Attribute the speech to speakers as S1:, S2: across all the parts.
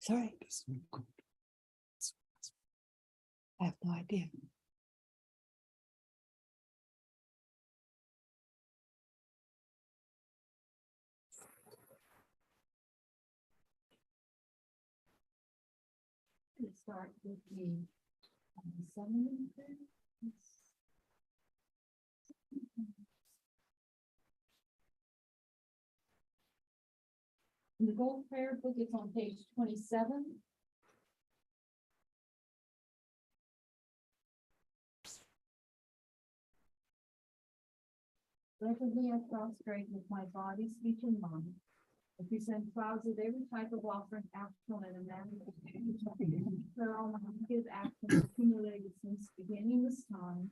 S1: Sorry. I have no idea.
S2: Let's start with the summary. In the Gold Prayer Book, it's on page 27. Rapidly I prostrate with my body, speech, and mind. I present clouds of every type of offering, actual and imaginary. Where all my good actions accumulated since beginning this time,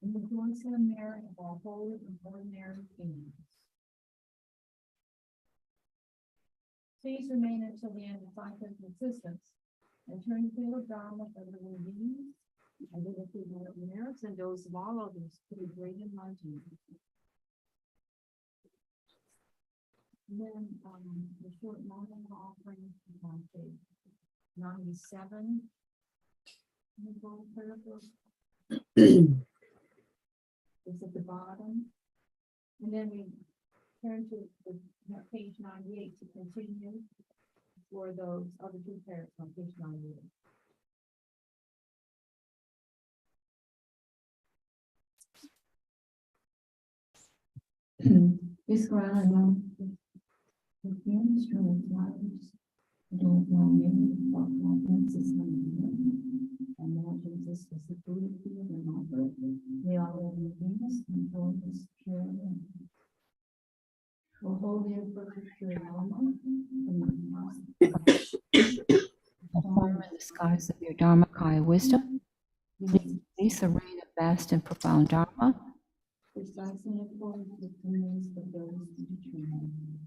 S2: in the voice and merit of all holy and ordinary beings. Please remain until the end of cyclic existence, and turn the field of Dharma for living beings, and live through their merits and those of all others to the great enlightenment. And then the short morning offering on page 97. In the Gold Prayer Book. It's at the bottom. And then we turn to page 98 to continue for those other two prayers on page 98. This ground the fumes from the flowers, don't know many, but my senses imagine this as the food of the other mother. They are all beings and all this pure land. O holy and perfect pure Dharma,
S3: form in the skies of your Dharmakaya wisdom, release a rain of vast and profound Dharma,
S2: precisely in accordance with the means of those to determine.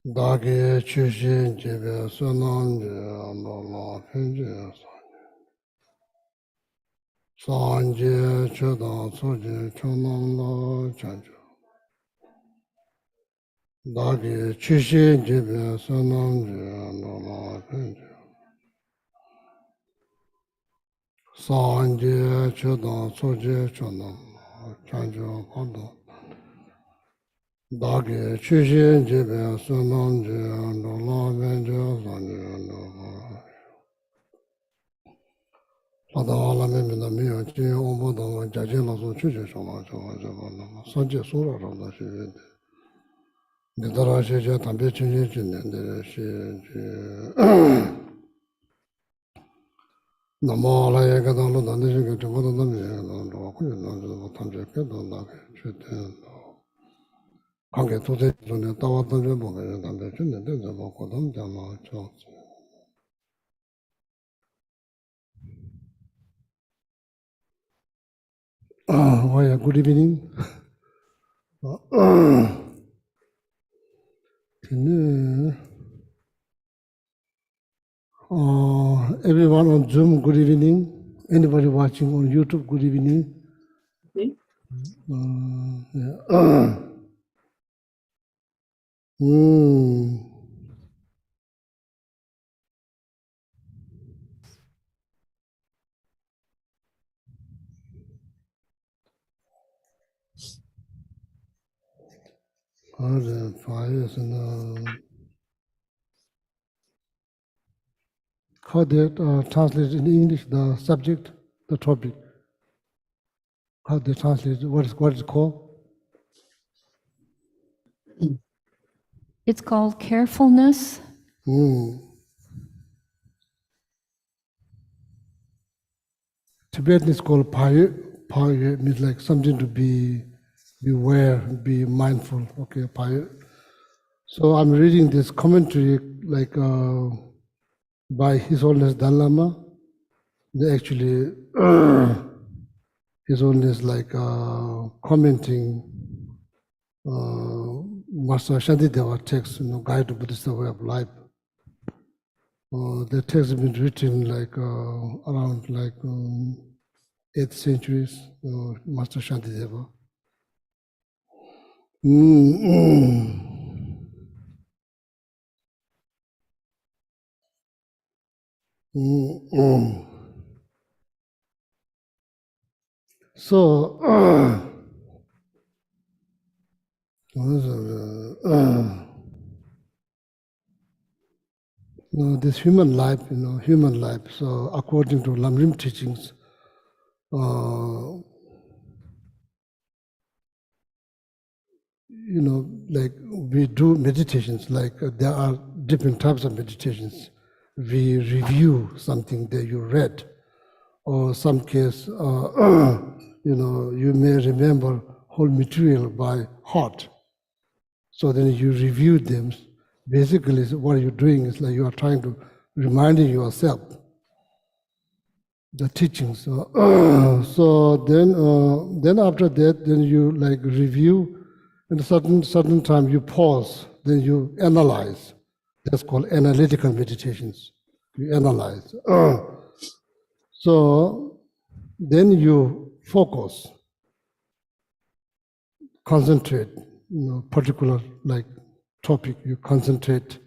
S4: Dagi Chushin Jibe Sunam Lola Pinji Sanje Chodan Soji Chonam Lo Chanjo Dagi Chushin Jibe Sunam Lola Pinji Sanje Chodan Soji Chonam Chanjo Pando Dagi Chushin Jibe Sunam Lola Pinji Sanje Lola Padala Mimina Mio, Jin Obodo, Jajin Lazo Chuja Shama Java, Sanje Sura Rada Shivide. Nidara Shija Tambi Chinji Jinende Shiji. Namala Yagadan Danishika Javoda Nami, Rokuya, Tamji Kedo Naki, Chutin. Kange Tuti Juni Tawatan Jabo, Tambi Chinende Jabo, Kodam Jama Chos. Good evening. Everyone on Zoom, good evening. Anybody watching on YouTube, good evening.
S1: Okay.
S4: How they translate in English the subject, the topic? How they translate? What is it called?
S3: it's called carefulness.
S4: Tibetan is called paye. Paye means like something to be beware, be mindful. Okay, paye. So I'm reading this commentary like by His Holiness Dalai Lama. They actually His Holiness like commenting Master Shantideva text, Guide to Bodhisattva Way of Life. The text has been written like around like 8th centuries, Master Shantideva. So, this human life, human life. So, according to Lamrim teachings, like we do meditations, like there are different types of meditations. We review something that you read, or some case, you may remember whole material by heart. So then you review them. Basically, what you're doing is like you are trying to reminding yourself the teachings. So then after that, then you like review. In a certain time, you pause. Then you analyze. That's called analytical meditations. You analyze. So then you focus, concentrate. Particular like topic. You concentrate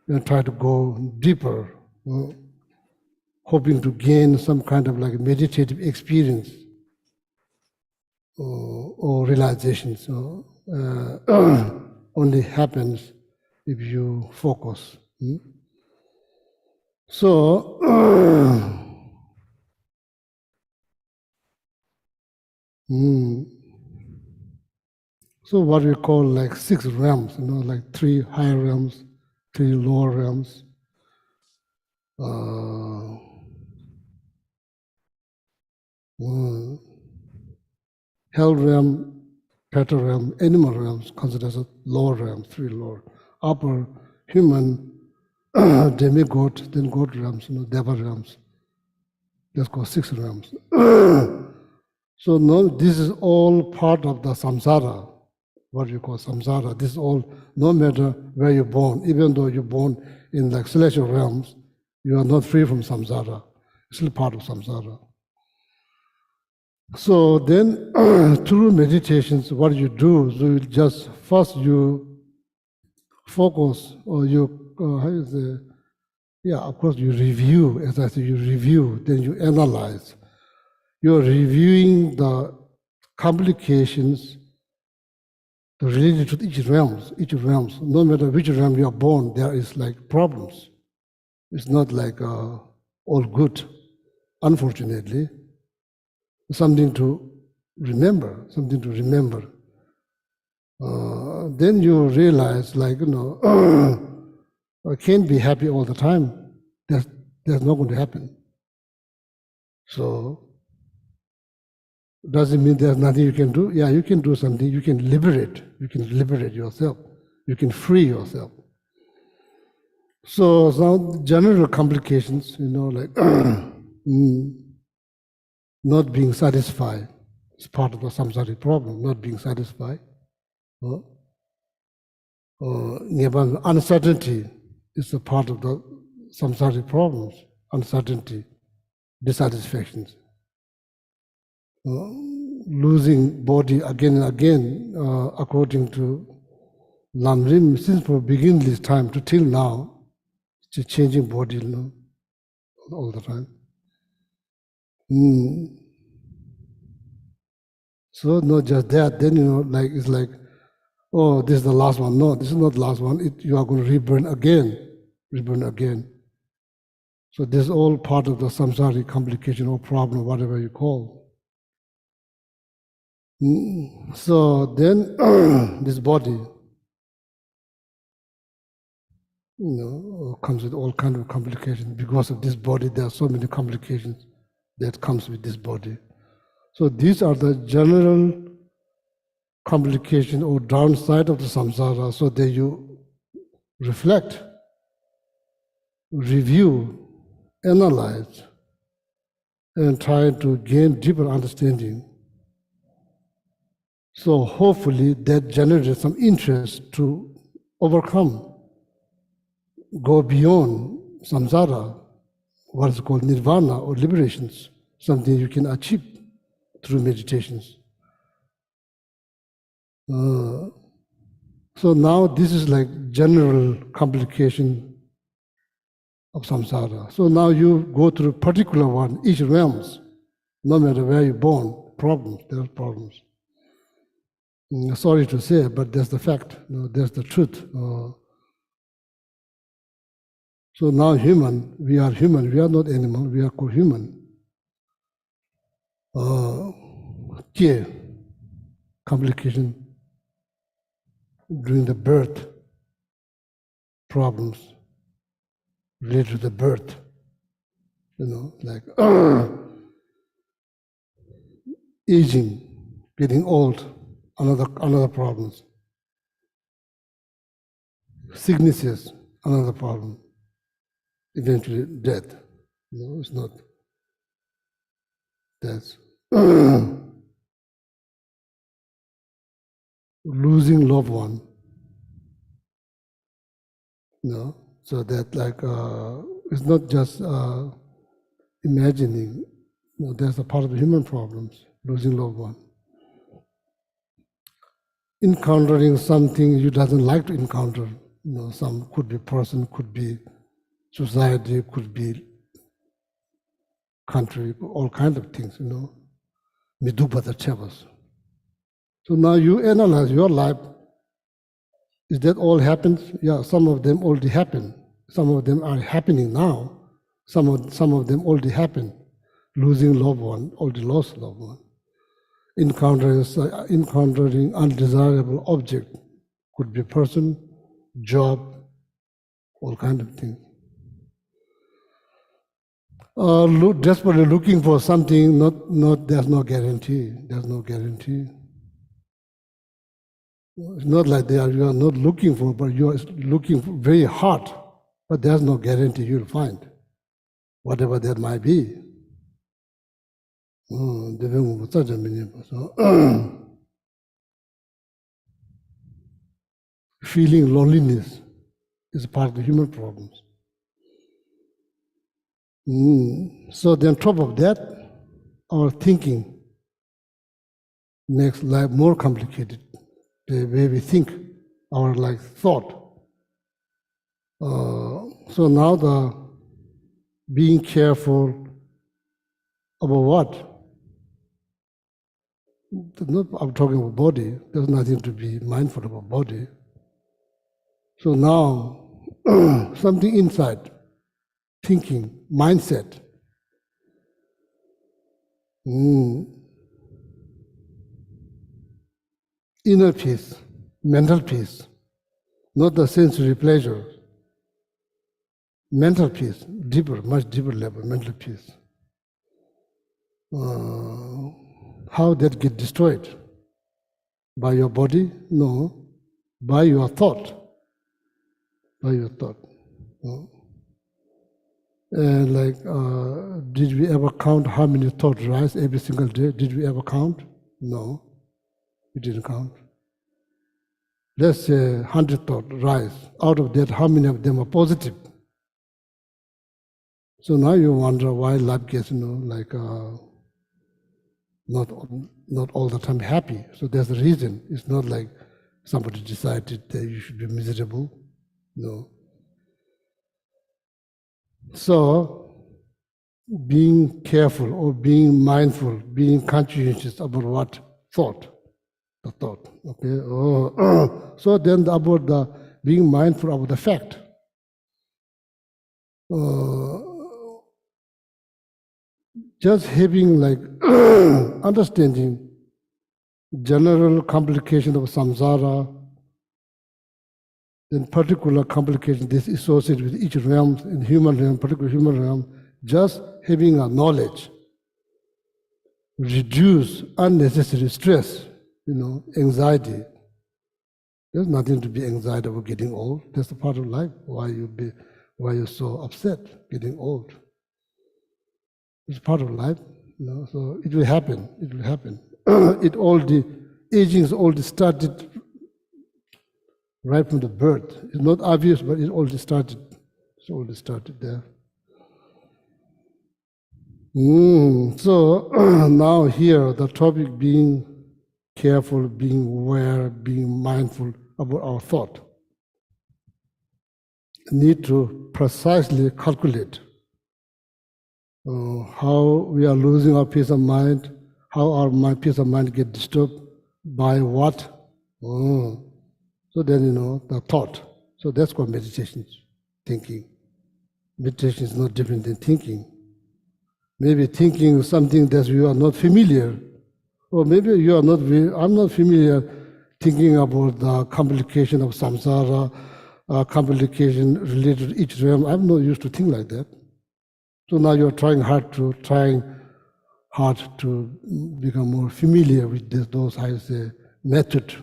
S4: and try to go deeper. Hoping to gain some kind of like meditative experience or realization. So only happens if you focus. So so what we call like 6 realms, like 3 higher realms, 3 lower realms. Hell realm, Petal realm, animal realms considered as a lower realm, 3 lower. Upper, human, demigod, then god realms, deva realms. That's called 6 realms. So no, this is all part of the samsara, what you call samsara. This is all, no matter where you're born, even though you're born in like celestial realms, you are not free from samsara. It's still part of samsara. So then, through meditations, what you do is you just first you focus, or you how is it? Yeah, of course you review. As I say, you review, then you analyze. You're reviewing the complications related to each realms. Each realms, no matter which realm you are born, there is like problems. It's not like all good, unfortunately. Something to remember, something to remember. Then you realize, like, I can't be happy all the time. That's not going to happen. So, does it mean there's nothing you can do? Yeah, you can do something. You can liberate. You can liberate yourself. You can free yourself. So now general complications, like not being satisfied is part of the samsaric problem, not being satisfied. Uncertainty is a part of the samsaric problems, uncertainty, dissatisfactions. Losing body again and again, according to Lamrim, since from beginning this time to till now, it's changing body all the time. So not just that, then like it's like, oh, this is the last one. No, this is not the last one. You are going to reborn again. So this is all part of the samsaric complication or problem, whatever you call. So then this body, comes with all kinds of complications. Because of this body, there are so many complications that comes with this body. So these are the general complication or downside of the samsara, so that you reflect, review, analyze, and try to gain deeper understanding So hopefully that generates some interest to overcome, go beyond samsara, what is called nirvana or liberations, something you can achieve through meditations. So now this is like general complication of samsara. So now you go through particular one, each realms, no matter where you're born, problems, there are problems. Sorry to say, but that's the fact, that's the truth. So now human, we are not animal, we are co-human. Complication during the birth, problems related to the birth, like aging, getting old, another problems. Sicknesses, another problem. Eventually death. No, it's not death. Losing loved one. No, so that like it's not just imagining. No, that's a part of the human problems. Losing loved one. Encountering something you doesn't like to encounter. Some could be person, could be society, could be country, all kinds of things. Midubata chavas. So now you analyze your life. Is that all happens? Yeah, some of them already happen. Some of them are happening now. Some of them already happened. Losing loved one, already lost loved one. Encountering undesirable object, could be person, job, all kinds of things. Desperately looking for something, not there's no guarantee. There's no guarantee. It's not like you are not looking for, but you are looking very hard. But there's no guarantee you'll find, whatever that might be. Feeling loneliness is part of the human problems. So then on top of that, our thinking makes life more complicated. The way we think, our thought. So now the being careful about what? I'm talking about body. There's nothing to be mindful about body. So now something inside, thinking, mindset. Inner peace, mental peace, not the sensory pleasure. Mental peace, deeper, much deeper level, mental peace. How that get destroyed? By your body? No, by your thought. By your thought. No. And did we ever count how many thoughts rise every single day? Did we ever count? No, we didn't count. Let's say 100 thoughts rise. Out of that, how many of them are positive? So now you wonder why life gets, not all the time happy. So there's a reason. It's not like somebody decided that you should be miserable. No. So being careful or being mindful, being conscientious about what thought, the thought. Okay. So then about the being mindful about the fact. Just having understanding general complication of samsara, then particular complication this associated with each realm, in human realm, particular human realm, just having a knowledge, reduce unnecessary stress, anxiety. There's nothing to be anxiety about getting old. That's a part of life. Why you're so upset getting old? It's part of life, so it will happen. It will happen. It already aging is already started right from the birth. It's not obvious, but it's already started. It's already started there. So now here, the topic being careful, being aware, being mindful about our thought. Need to precisely calculate how we are losing our peace of mind, how our peace of mind get disturbed by what. So then, the thought. So that's called meditation, thinking. Meditation is not different than thinking. Maybe thinking something that you are not familiar, or maybe you are not. I'm not familiar thinking about the complication of samsara, complication related to each realm. I'm not used to think like that. So now you're trying hard to become more familiar with those, I say, method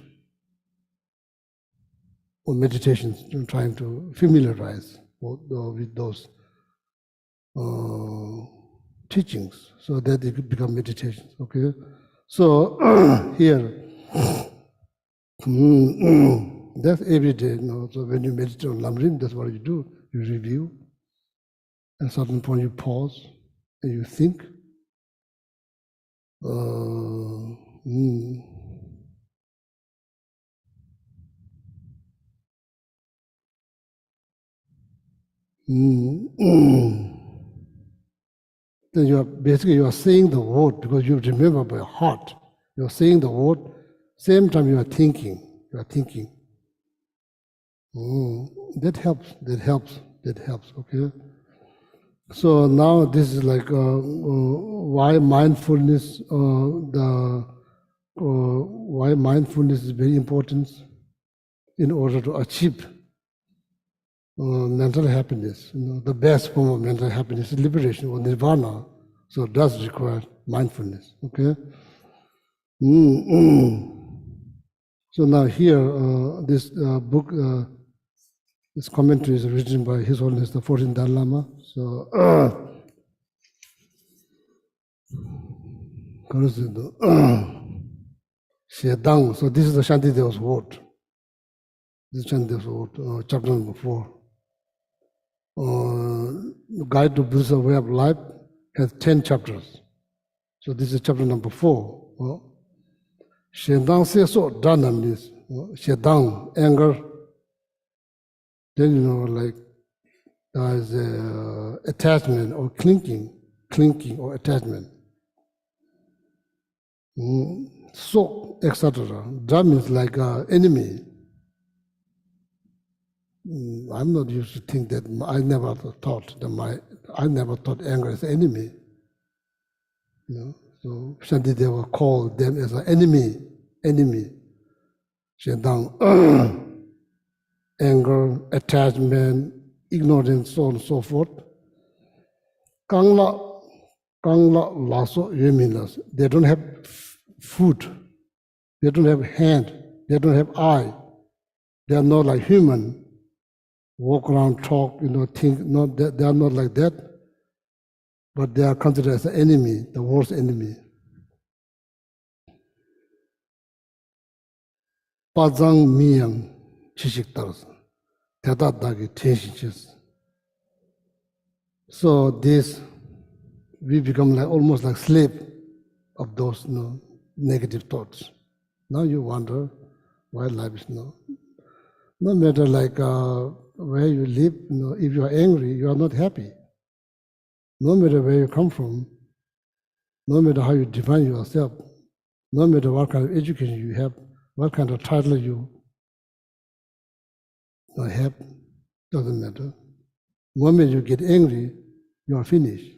S4: or meditations, trying to familiarize with those teachings, so that they could become meditations. Okay, so here, that's every day. So when you meditate on Lamrim, that's what you do. You review. At a certain point, you pause and you think. Then you are saying the word because you remember by heart. You are saying the word, same time you are thinking. You are thinking. That helps. Okay. So now this is like why mindfulness. Why mindfulness is very important in order to achieve mental happiness. The best form of mental happiness is liberation or nirvana. So it does require mindfulness. Okay. So now here, this book, this commentary is written by His Holiness the 14th Dalai Lama. So, so this is the Shantideva's word. This is Shantideva's word, chapter number 4. Guide to Buddhist Way of Life has 10 chapters. So this is chapter number 4. Shendang seso dana means Shendang, anger. Then like there is attachment or clinking or attachment. So, etc. That means like enemy. I'm not used to think that. I never thought anger is enemy. So Shantideva called them as an enemy. Shendang, anger, attachment, ignorance, so on and so forth. Kangla laso yuminas. They don't have foot. They don't have hand. They don't have eye. They are not like human. Walk around, talk, think. Not that they are not like that. But they are considered as an enemy, the worst enemy. Pazang miyang chishik taras. Tetatagi tenshичес. So this, we become like almost like slave of those negative thoughts. Now you wonder why life is no matter like where you live, if you are angry, you are not happy. No matter where you come from, no matter how you define yourself, no matter what kind of education you have, what kind of title you have, doesn't matter. The moment you get angry, you are finished.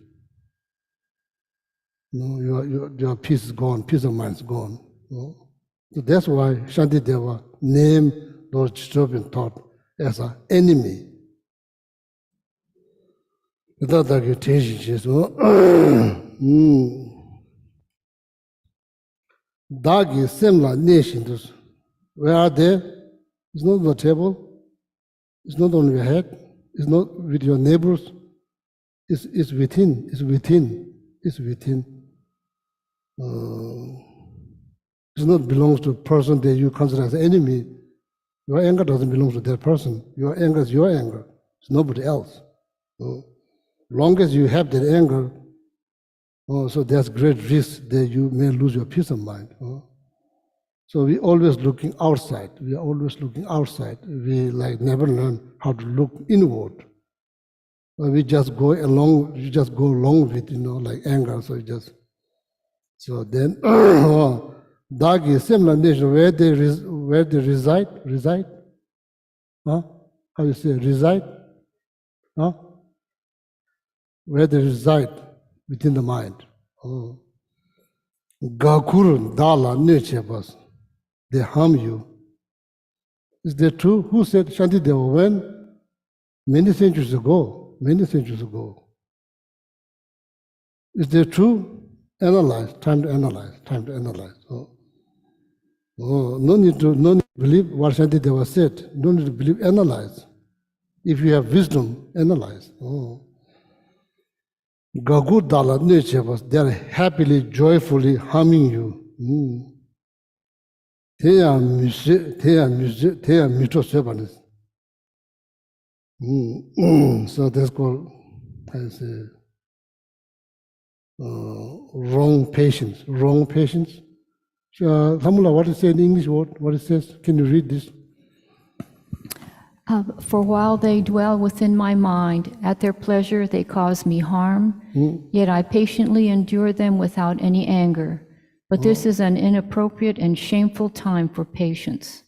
S4: Your peace is gone, peace of mind is gone. So that's why Shantideva named those disturbing thoughts as an enemy. Without that, you change it. Dagi semla nations. Where are they? It's not on the table. It's not on your head. It's not with your neighbors. It's within. It's within. It not belongs to a person that you consider as enemy. Your anger doesn't belong to that person. Your anger is your anger. It's nobody else. Long as you have that anger, so there's great risk that you may lose your peace of mind. So we always looking outside. We are always looking outside. We like never learn how to look inward. We just go along. You just go along with like anger. So then Dag is similar nation where they reside. Huh? How you say reside? Huh? Where they reside within the mind. Gakur dala nechebas. They harm you. Is that true? Who said Shantideva when? Many centuries ago. Many centuries ago. Is that true? Analyze. Time to analyze. Time to analyze. No need to believe what Shantideva said. No need to believe. Analyze. If you have wisdom, analyze. Gagu dala nechevas. They are happily, joyfully harming you. Teya mito sebanis. So that's called, I say, wrong patience. Wrong patience. Samula, what is it in English word? What it says? Can you read this?
S3: For while they dwell within my mind, at their pleasure they cause me harm, yet I patiently endure them without any anger. But this is an inappropriate and shameful time for patience.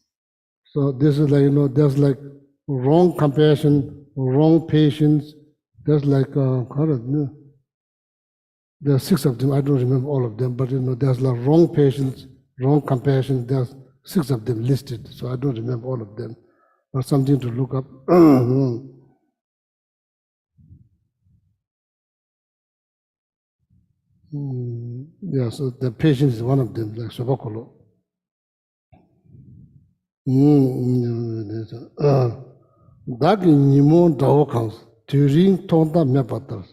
S4: So this is like, there's like wrong compassion, wrong patience. There's like, there are 6 of them. I don't remember all of them, but there's like wrong patience, wrong compassion. There's 6 of them listed. So I don't remember all of them, but something to look up. Yeah, so the patience is one of them, like Sobakolo. Dagi nimo dawo kans, turing tonda mepatas.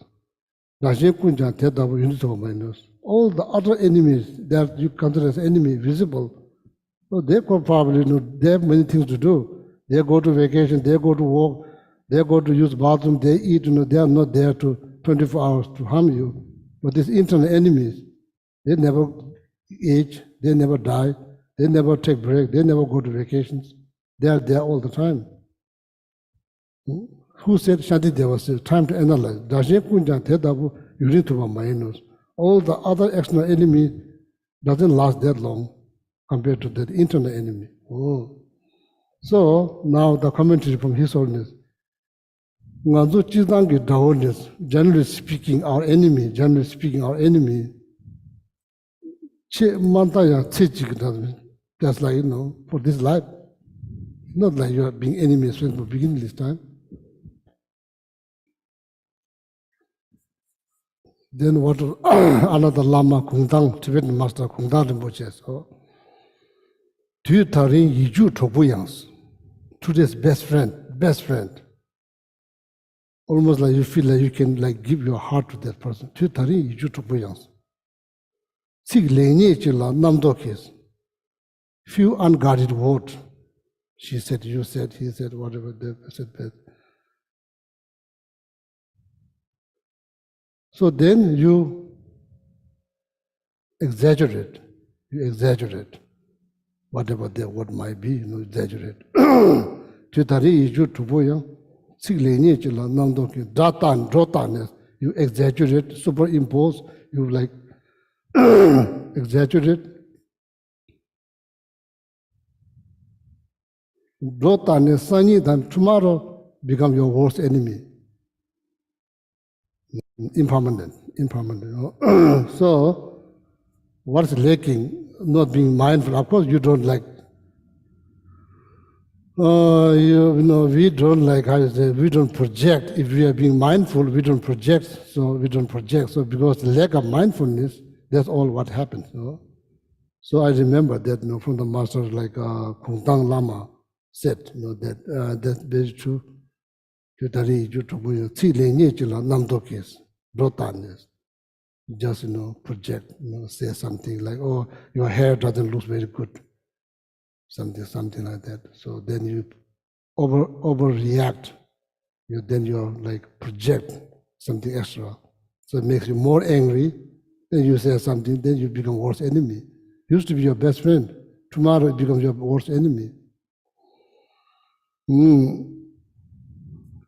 S4: Raje kunja te dawo unito minus. All the other enemies that you consider as enemy visible, so they could probably they have many things to do. They go to vacation, they go to work, they go to use bathroom, they eat, they are not there to 24 hours to harm you. But these internal enemies, they never age, they never die, they never take break, they never go to vacations. They are there all the time. Who said Shantideva said, time to analyze. All the other external enemy doesn't last that long compared to that internal enemy. So now the commentary from His Holiness. Generally speaking, our enemy, just like, for this life. Not like you are being enemies from the beginning this time. Then what another Lama Kungdang, Tibetan master Kungdang Rinpoche says, Tu tarin yiju topu yangs, today's best friend. Almost like you feel like you can like give your heart to that person. Tu tarin yiju topu yangs. Sik lenye chila namdo kes. Few unguarded words. She said, you said, he said, whatever they said. So then you exaggerate. Whatever their word might be, exaggerate. You exaggerate, superimpose, you like exaggerate. Then tomorrow become your worst enemy. Impermanent. So, what's lacking? Not being mindful. Of course, you don't like. We don't like. How you say? We don't project. If we are being mindful, we don't project. So because the lack of mindfulness, that's all what happens. So I remember that. From the master like Kungdang Lama said. That's very true. just, project, say something like, oh, your hair doesn't look very good, something like that. So then you overreact. Then you're like project something extra. So it makes you more angry. Then you say something, then you become worst enemy. Used to be your best friend. Tomorrow it becomes your worst enemy.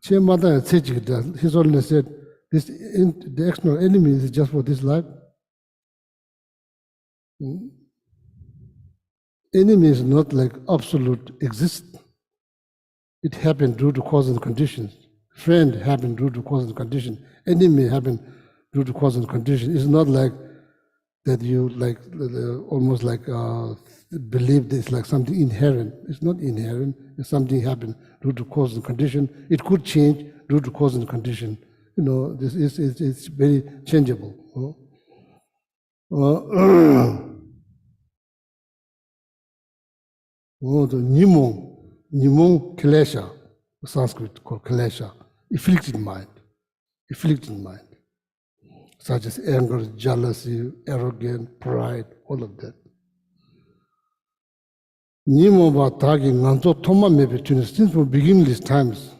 S4: His Holiness said, the external enemy is just for this life. Enemy is not like absolute exist. It happened due to cause and conditions. Friend happened due to cause and condition. Enemy happened due to cause and condition. It's not like that you like almost like believe this like something inherent. It's not inherent. If something happened due to cause and condition, it could change due to cause and condition. This is it's very changeable. The Nimong Kilesha, Sanskrit called Kilesha, afflicted mind, such as anger, jealousy, arrogance, pride, all of that. Nimo Batagi Nanzo Toma Mebetune, since from beginningless times,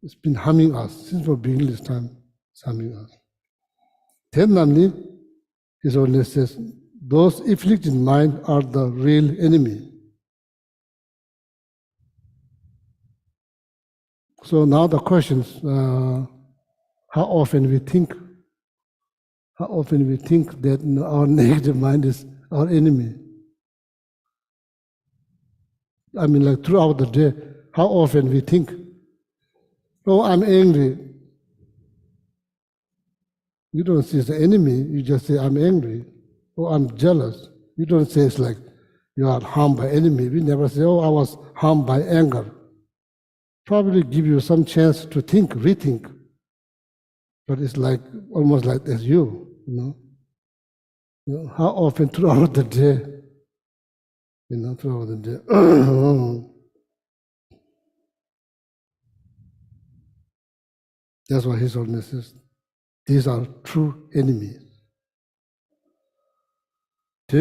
S4: it's been harming us, since from beginningless time, it's harming us. Then namely, His Holiness says, those afflicted mind are the real enemy. So now the questions, how often we think that our negative mind is our enemy. I mean, like throughout the day, how often we think, oh, I'm angry. You don't say it's the enemy, you just say, I'm angry. Oh, I'm jealous. You don't say it's like you are harmed by enemy. We never say, oh, I was harmed by anger. Probably give you some chance to think, rethink. But it's like almost like as you know. How often throughout the day, throughout the day. That's why His Holiness says, these are true enemies. So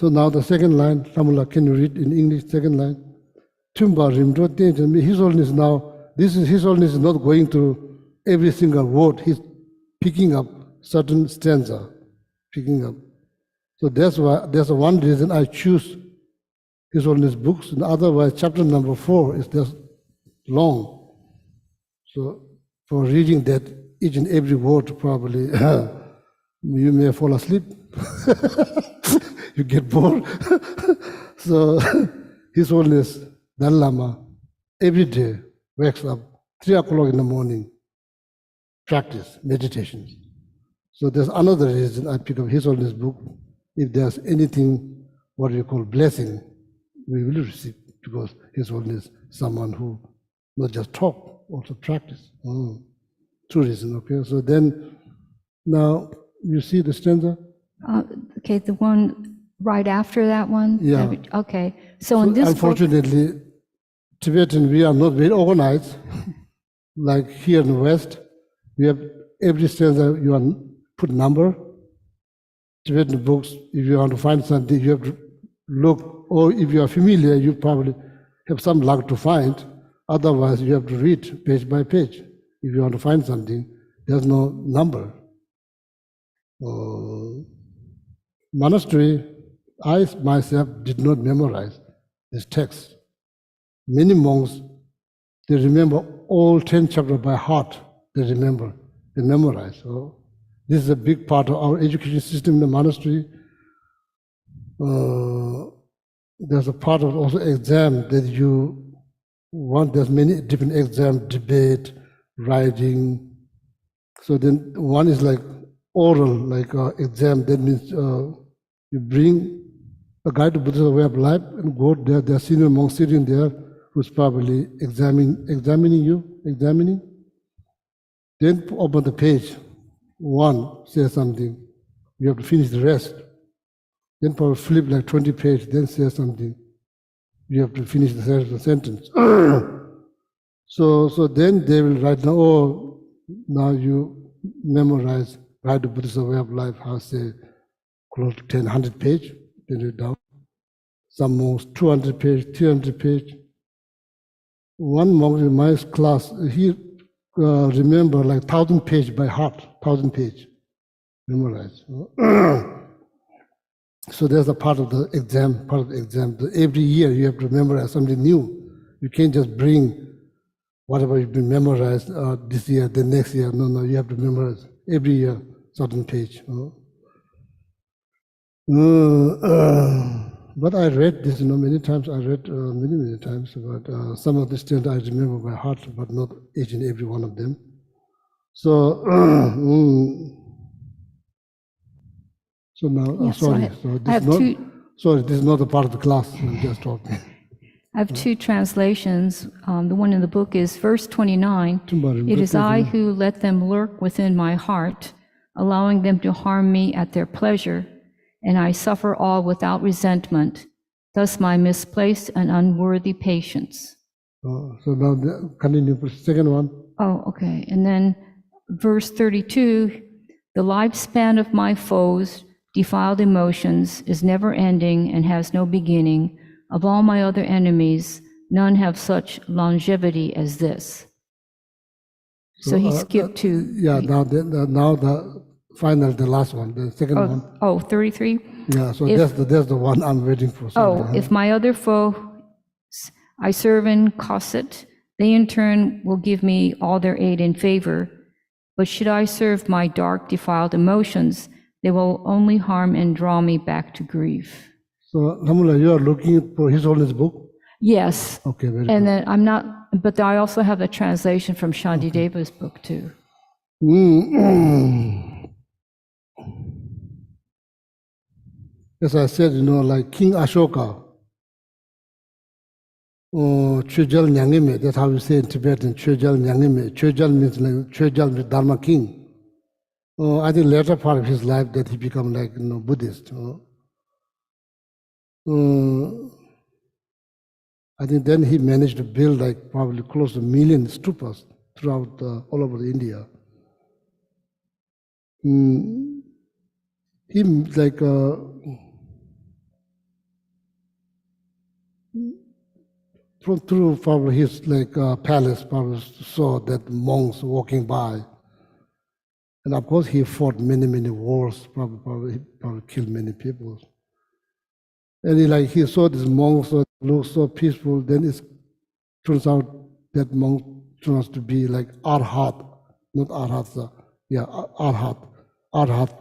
S4: now the second line, Samula, can you read in English, second line? His Holiness now, His Holiness is not going through every single word. He's picking up certain stanza, picking up. So that's one reason I choose His Holiness books, and otherwise chapter number 4 is just long. So for reading that each and every word probably, you may fall asleep. You get bored. So His Holiness Dalai Lama every day wakes up 3 o'clock in the morning, practice meditation. So there's another reason I pick up His Holiness book. If there's anything what we call blessing, we will receive, because His Holiness is someone who not just talk, also practice. Two reasons, okay? So then, now you see the stanza?
S3: Okay, the one right after that one?
S4: Yeah.
S3: Okay, so in this book,
S4: unfortunately, Tibetan, we are not very organized. Like here in the West, we have every stanza, you put number. Tibetan books, if you want to find something, you have to look, or if you are familiar, you probably have some luck to find. Otherwise, you have to read page by page. If you want to find something, there's no number. Monastery, I myself did not memorize this text. Many monks, they remember all 10 chapters by heart. They memorize. So this is a big part of our education system in the monastery. There's a part of also exam that you want. There's many different exams, debate, writing. So then one is like oral, like exam. That means you bring a guide to Buddhist way of life and go there. There are senior monks sitting there who's probably examining you. Then open the page. One says something. You have to finish the rest. Then probably flip like 20 pages. Then say something. You have to finish the rest of the sentence. So then they will write down, oh, now you memorize, write the Buddhist way of life, how say, close to 10, 100 page, then it down. Some monks, 200 page, 300 page. One monk in my class, he remember like 1,000 page by heart, 1,000 page, memorize. So there's a part of the exam, Every year you have to memorize something new. You can't just bring whatever you've been memorized this year, the next year. No, you have to memorize every year, certain page. But I read this, many times. I read many times. But some of the students I remember by heart, but not each and every one of them. So, so now,
S3: Yes, so
S4: sorry. This is not a part of the class. I'm just talking.
S3: I have two translations. The one in the book is verse 29. It is I who let them lurk within my heart, allowing them to harm me at their pleasure, and I suffer all without resentment, thus my misplaced and unworthy patience.
S4: So now continue for the second one.
S3: Oh, okay. And then verse 32, the lifespan of my foes, defiled emotions, is never ending and has no beginning. Of all my other enemies, none have such longevity as this. So he skipped to...
S4: Yeah, now the final, the last one, the second one.
S3: Oh, 33?
S4: Yeah, so that's the one I'm waiting for.
S3: If my other foes I serve and cosset, they in turn will give me all their aid and favor. But should I serve my dark, defiled emotions, they will only harm and draw me back to grief.
S4: So, Namula, you are looking for His Holiness book?
S3: Yes.
S4: Okay, very
S3: And
S4: good.
S3: then I'm not, but I also have the translation from Shantideva's book too.
S4: As I said, like King Ashoka, Chöjal Nyangime, that's how we say in Tibetan, Chöjal Nyangime. Chöjal means like, Chöjal means Dharma king. I think later part of his life that he become like, Buddhist. I think then he managed to build like probably close to 1 million stupas throughout all over India. He like through probably his like palace, probably saw that monks walking by, and of course he fought many wars. Probably killed many people. And he saw this monk look so peaceful. Then it turns out that monk turns to be like Arhat, not Arhat. Yeah, Arhat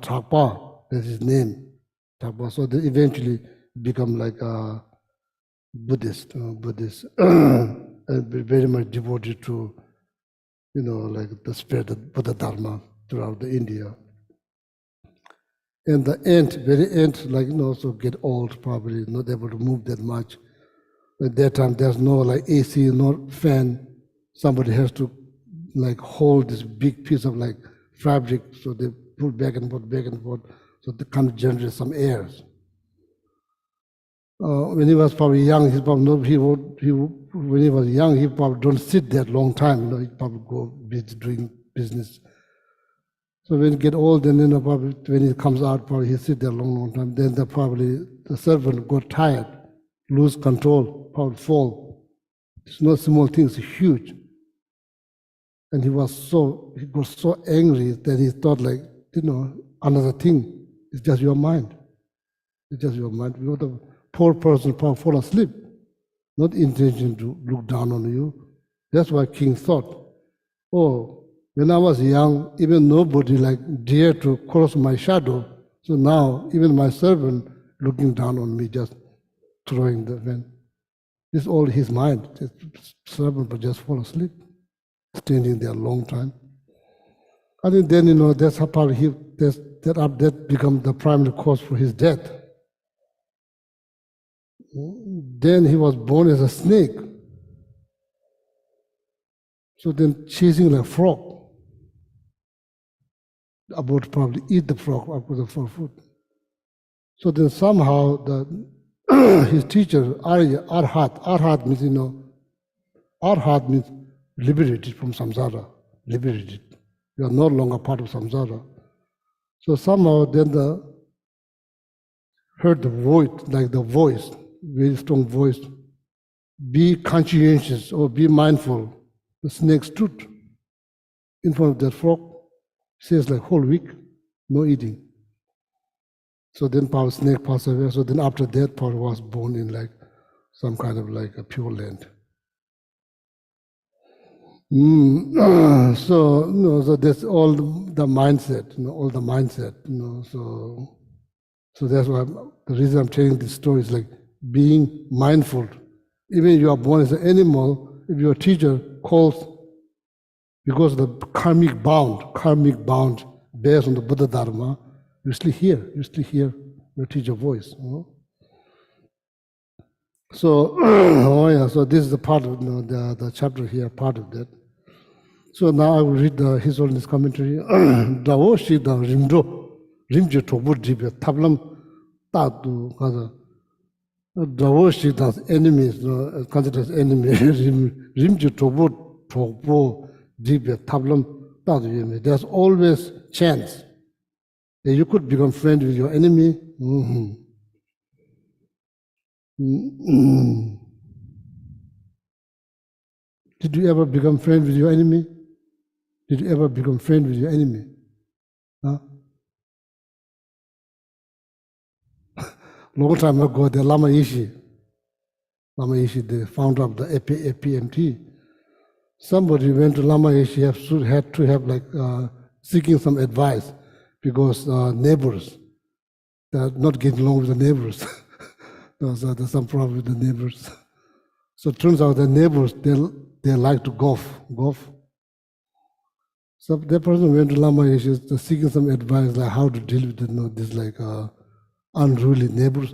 S4: Thapa. That's his name. Thapa. So they eventually become like a Buddhist, and very much devoted to, like the spirit of Buddha Dharma throughout the India. And the ant, very ant, also get old, probably not able to move that much. At that time, there's no like AC, no fan. Somebody has to like hold this big piece of like fabric, so they pull back and forth, so they can generate some airs. When he was probably young, when he was young, he probably don't sit that long time. He probably go busy doing business. So when he get old, then probably when he comes out, probably he sit there a long time. Then the servant got tired, lose control, probably fall. It's not small things, it's huge. And he got so angry that he thought like, another thing. It's just your mind. It's just your mind. The poor person probably fall asleep, not intention to look down on you. That's why King thought, when I was young, even nobody dared to cross my shadow. So now, even my servant looking down on me, just throwing the pen. This is all his mind. The servant would just fall asleep, standing there a long time. I think then, that's how probably that become the primary cause for his death. Then he was born as a snake. So then chasing like a frog. About to probably eat the frog for food. So then somehow his teacher, Arhat means, Arhat means liberated from samsara, liberated. You are no longer part of samsara. So somehow then heard the voice, like the voice, very strong voice, be conscientious or be mindful. The snake stood in front of that frog, says like whole week, no eating. So then power snake passed away. So then after that, power was born in like some kind of like a pure land. So that's all the mindset, all the mindset, So that's why the reason I'm telling this story is like being mindful. Even if you are born as an animal, if your teacher calls, because the karmic bound based on the Buddha Dharma, you still hear your teacher voice. So, so this is the part of the chapter here, part of that. So now I will read His Holiness commentary. Dawo Shida Rimjo Tobu Dibe Tablam Tatu Kaza. Dawo Shida's enemies, considered as enemies, Rimjo Tobu Dibe Tablam Tatu. There's always chance that you could become friends with your enemy. Did you ever become friends with your enemy? Did you ever become friends with your enemy? Huh? Long time ago, the Lama Yeshe, the founder of the APMT, somebody went to Lama Yeshe, had to have like seeking some advice because neighbors, they're not getting along with the neighbors. There's some problem with the neighbors. So it turns out the neighbors, they like to golf. So that person went to Lama Yeshe seeking some advice, like how to deal with this like unruly neighbors.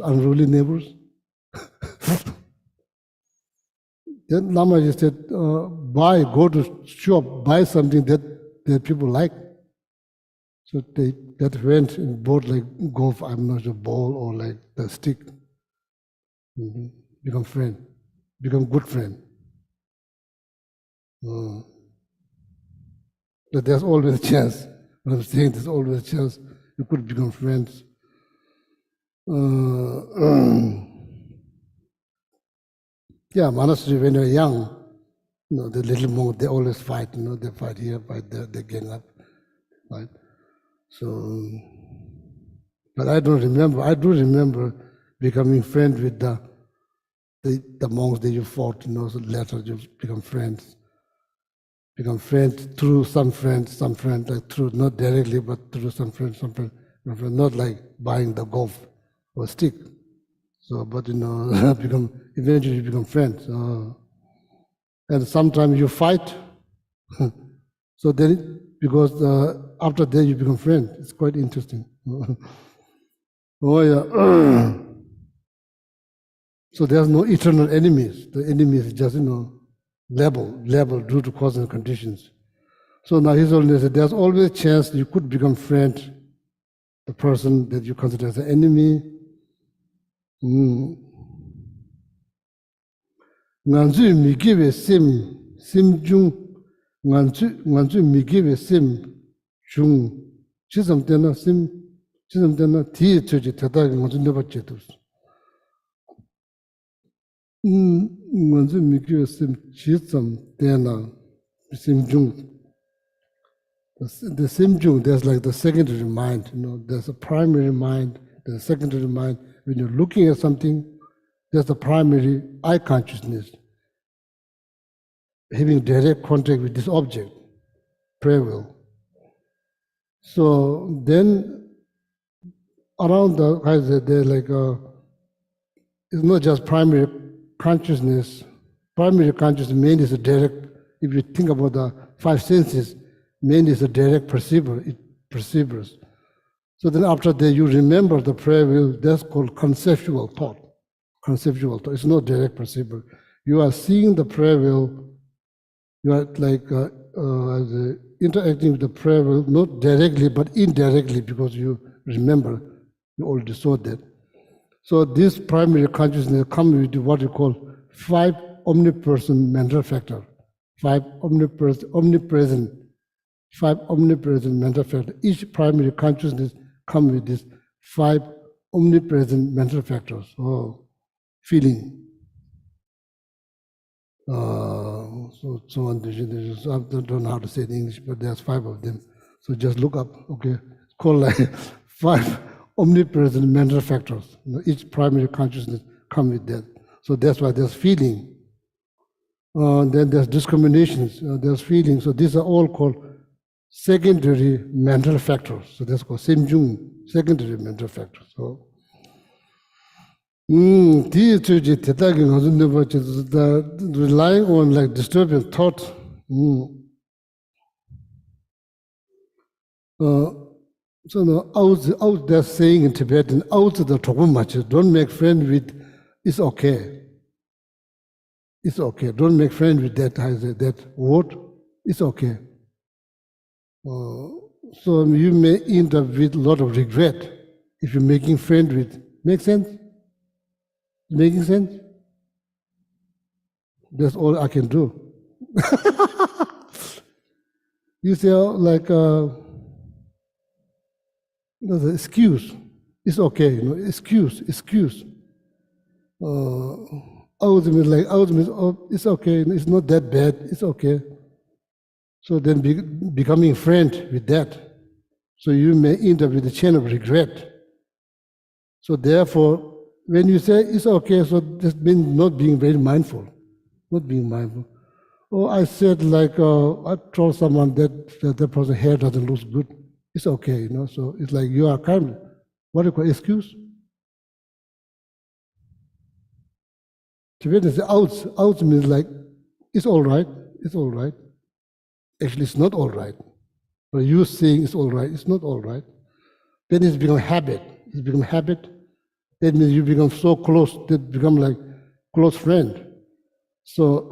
S4: Then Lama Yeshe said, go to shop, buy something that people like. So that went and bought like golf, I'm not sure, ball or like the stick. Become good friend. But there's always a chance. What I'm saying, there's always a chance you could become friends. Yeah, monastery when you're young, the little monk, they always fight, they fight here, fight there, they gang up, right? So, but I don't remember. I do remember becoming friends with the monks that you fought, so later you become friends. Become friends through some friends, like through, not directly, but through some friends, not like buying the golf or stick. So, but eventually you become friends. And sometimes you fight. So then, because after that you become friends. It's quite interesting. Oh yeah. So there's no eternal enemies. The enemy is just, level due to cause and conditions. So now His Holiness said, there's always a chance you could become friend, the person that you consider as an enemy. Nganzu mi give sim jung, nganzu mi give sim jung, chisam tena ti choji tata nganzu neba chetus. Nganzu mi give sim chisam tena sim jung. The sim jung, there's like the secondary mind, there's a primary mind, there's a secondary mind. When you're looking at something, there's the primary eye consciousness, having direct contact with this object, prayer will. So then, around there's like it's not just primary consciousness. Primary consciousness mainly is a direct. If you think about the five senses, mainly is a direct perceiver. It perceives. So then after that, you remember the prayer will. That's called conceptual thought. Conceptual thought. It's not direct perceiver. You are seeing the prayer will. You are like interacting with the prayer will, not directly but indirectly, because you remember, you already saw that. So this primary consciousness comes with what you call five omnipresent mental factor. Five omnipresent 5 omnipresent mental factors. Each primary consciousness comes with these 5 omnipresent mental factors. Oh, feeling. So on. I don't know how to say it in English, but there's 5 of them. So just look up. Okay, it's called like 5 omnipresent mental factors. Each primary consciousness comes with that. So that's why there's feeling. Then there's discriminations. There's feeling. So these are all called secondary mental factors. So that's called semjung, secondary mental factors. So. Relying on like disturbing thought. So no, out there saying in Tibetan, out the tokumachi, don't make friends with, it's okay. It's okay. Don't make friends with that word. It's okay. So you may end up with a lot of regret if you're making friends with. Make sense? Making sense? That's all I can do. You say like the excuse. It's okay, excuse. Ultimately, it's okay. It's not that bad. It's okay. So then becoming friend with that. So you may end up with a chain of regret. So therefore, when you say it's okay, so this means not being very mindful, not being mindful. Or I said like, I told someone that person's hair doesn't look good. It's okay, so it's like you are kind of, what do you call excuse? Tibetans say out means like, it's all right. Actually, it's not all right. But you saying it's all right, it's not all right. Then it's become habit. That means you become so close, that become like close friend. So,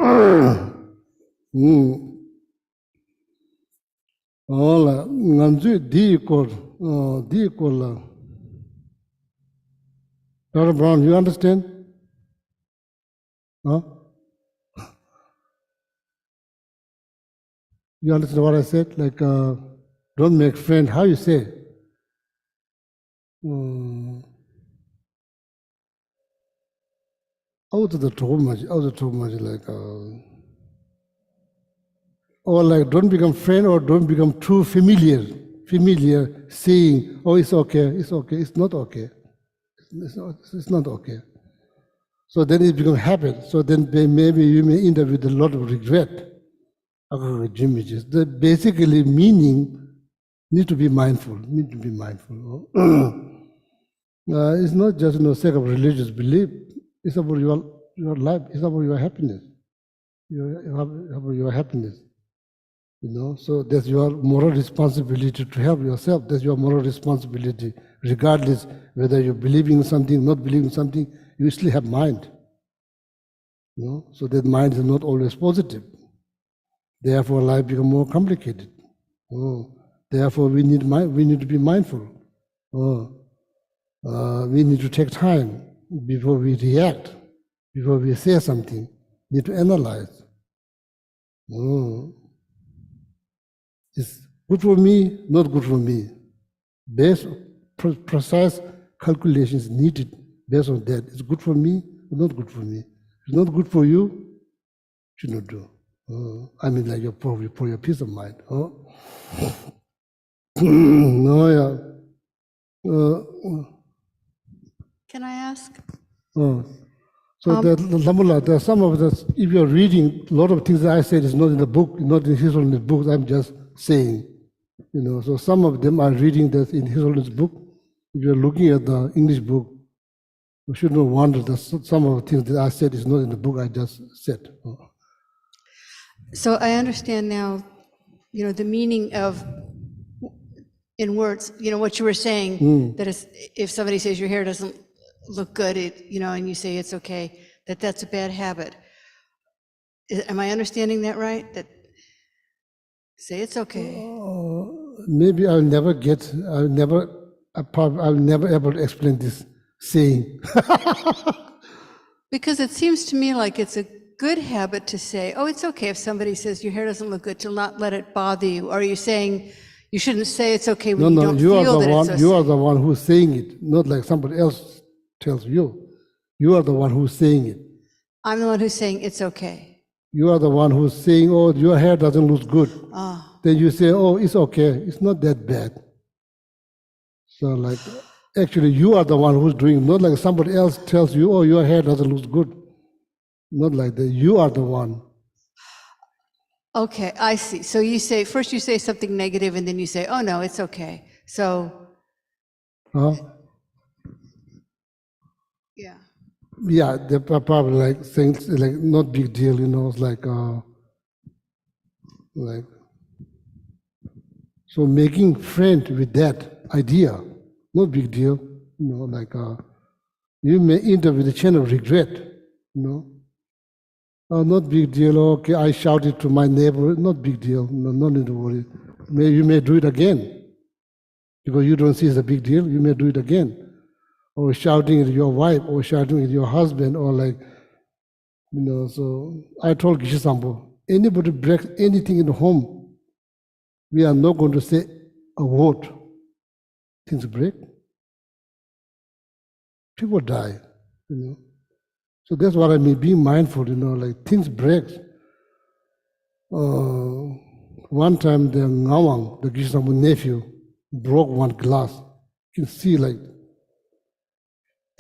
S4: Dr. Brown, you understand? Huh? You understand what I said? Like, don't make friend. How you say? Out of the too much, like, or like don't become friend or don't become too familiar, saying, oh, it's okay, it's not okay. It's not okay. So then it becomes habit. So then maybe you may end up with a lot of regret. The basically meaning need to be mindful. It's not just sake of religious belief. It's about your life. It's about your happiness. Your happiness. So that's your moral responsibility to help yourself. That's your moral responsibility, regardless whether you're believing in something, not believing in something. You still have mind. So that mind is not always positive. Therefore, life becomes more complicated. Therefore, we need to be mindful. We need to take time before we react, before we say something. Need to analyze. It's good for me, not good for me. Precise calculations needed based on that. It's good for me, not good for me. It's not good for you, should not do. I mean, like for your peace of mind. No, yeah.
S1: Can I ask?
S4: So there are some of this, if you're reading, a lot of things that I said is not in the book, not in His Holiness book, I'm just saying. So some of them are reading that in His Holiness book. If you're looking at the English book, you should not wonder that some of the things that I said is not in the book I just said.
S1: So I understand now, the meaning of, in words, what you were saying, that if somebody says your hair doesn't look good, and you say it's okay, that's a bad habit. Am I understanding that right? That say it's okay.
S4: Maybe I'll never able to explain this saying.
S1: Because it seems to me like it's a good habit to say, oh, it's okay if somebody says your hair doesn't look good, to not let it bother you? Or are you saying you shouldn't say it's okay when you don't
S4: you are
S1: feel
S4: the
S1: that
S4: one.
S1: it's
S4: You
S1: okay?
S4: are the one who's saying it, not like somebody else tells you. You are the one who's saying it.
S1: I'm the one who's saying it's okay.
S4: You are the one who's saying, oh, your hair doesn't look good.
S1: Ah,
S4: Then you say, oh, it's okay. It's not that bad. So like, actually, you are the one who's doing it, not like somebody else tells you, oh, your hair doesn't look good. Not like that. You are the one.
S1: okay, I see. So you say, first you say something negative and then you say, oh no, it's okay. So,
S4: Huh?
S1: yeah.
S4: Yeah, they're probably like saying like not big deal, it's like so making friend with that idea, not big deal, like you may end up with a chain of regret, not big deal. Okay, I shouted to my neighbor, not big deal, no need to worry. You may do it again because you don't see it's a big deal. You may do it again, or shouting at your wife, or shouting at your husband, or like. So I told Geshe Sampo, anybody breaks anything in the home, we are not going to say a word. Things break, people die, So that's what I mean, being mindful, like things break. One time the Ngawang, the Geshe Sampo nephew, broke one glass. You can see like,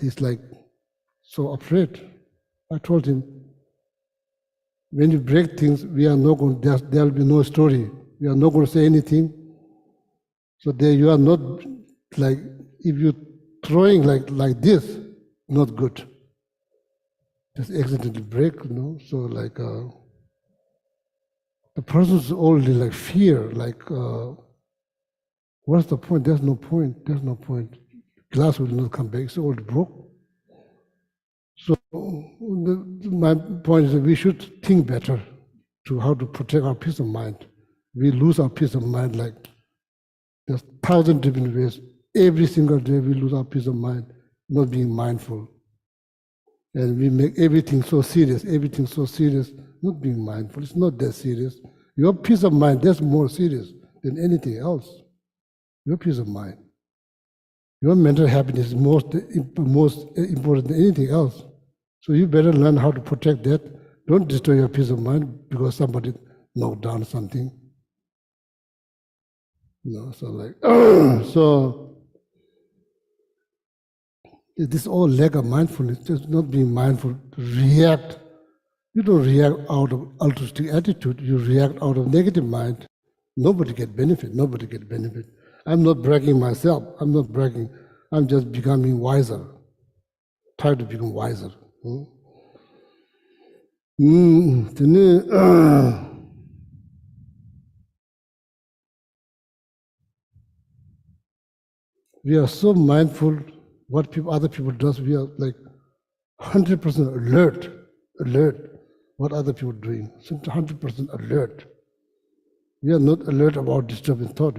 S4: he's like so afraid. I told him, when you break things, we are not going. There will be no story. We are not going to say anything. So there, you are not like if you're throwing like this, not good. Just accidentally break, So like the person's already like fear. Like what's the point? There's no point. There's no point. Glass will not come back. It's already broke. So my point is that we should think better to how to protect our peace of mind. We lose our peace of mind like there's 1,000 different ways. Every single day we lose our peace of mind, not being mindful. And we make everything so serious, not being mindful. It's not that serious. Your peace of mind, that's more serious than anything else. Your peace of mind. Your mental happiness is most important than anything else. So you better learn how to protect that. Don't destroy your peace of mind because somebody knocked down something. So like, so this all lack of mindfulness, just not being mindful, react. You don't react out of altruistic attitude, you react out of negative mind. Nobody get benefit. I'm not bragging myself, I'm not bragging. I'm just becoming wiser. Try to become wiser. We are so mindful what other people does. We are like 100% alert what other people are doing. 100% alert. We are not alert about disturbing thought.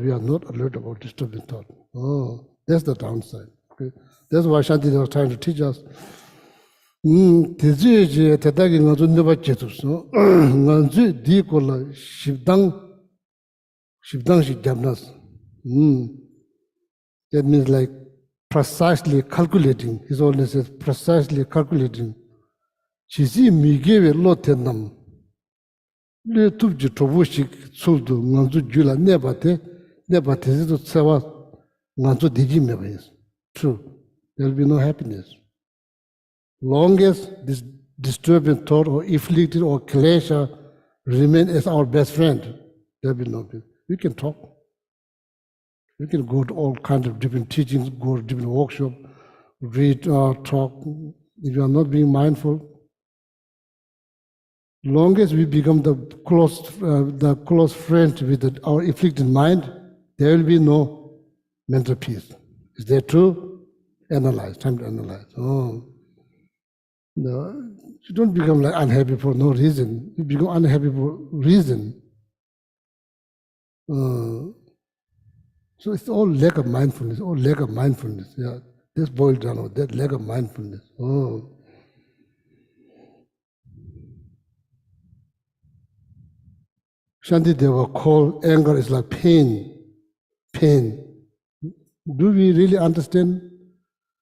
S4: Oh, that's the downside. Okay? That's why Shanti was trying to teach us. That means like precisely calculating. His Holiness says precisely calculating. Chisi migewe lo tenam. Le tubji tobushik suldu nganzu jula nebate zidu tsewa nganzu diji mebayis. True. There will be no happiness. Long as this disturbing thought or afflicted or klesha remain as our best friend, there will be no peace. We can talk. We can go to all kinds of different teachings, go to different workshops, read, talk. If you are not being mindful, long as we become the close friend with our afflicted mind, there will be no mental peace. Is that true? Analyze. Time to analyze. Oh, no, you don't become like unhappy for no reason. You become unhappy for reason. So it's all lack of mindfulness. Yeah, this boils down to that lack of mindfulness. Oh. Shantideva called anger is like pain. Pain. Do we really understand?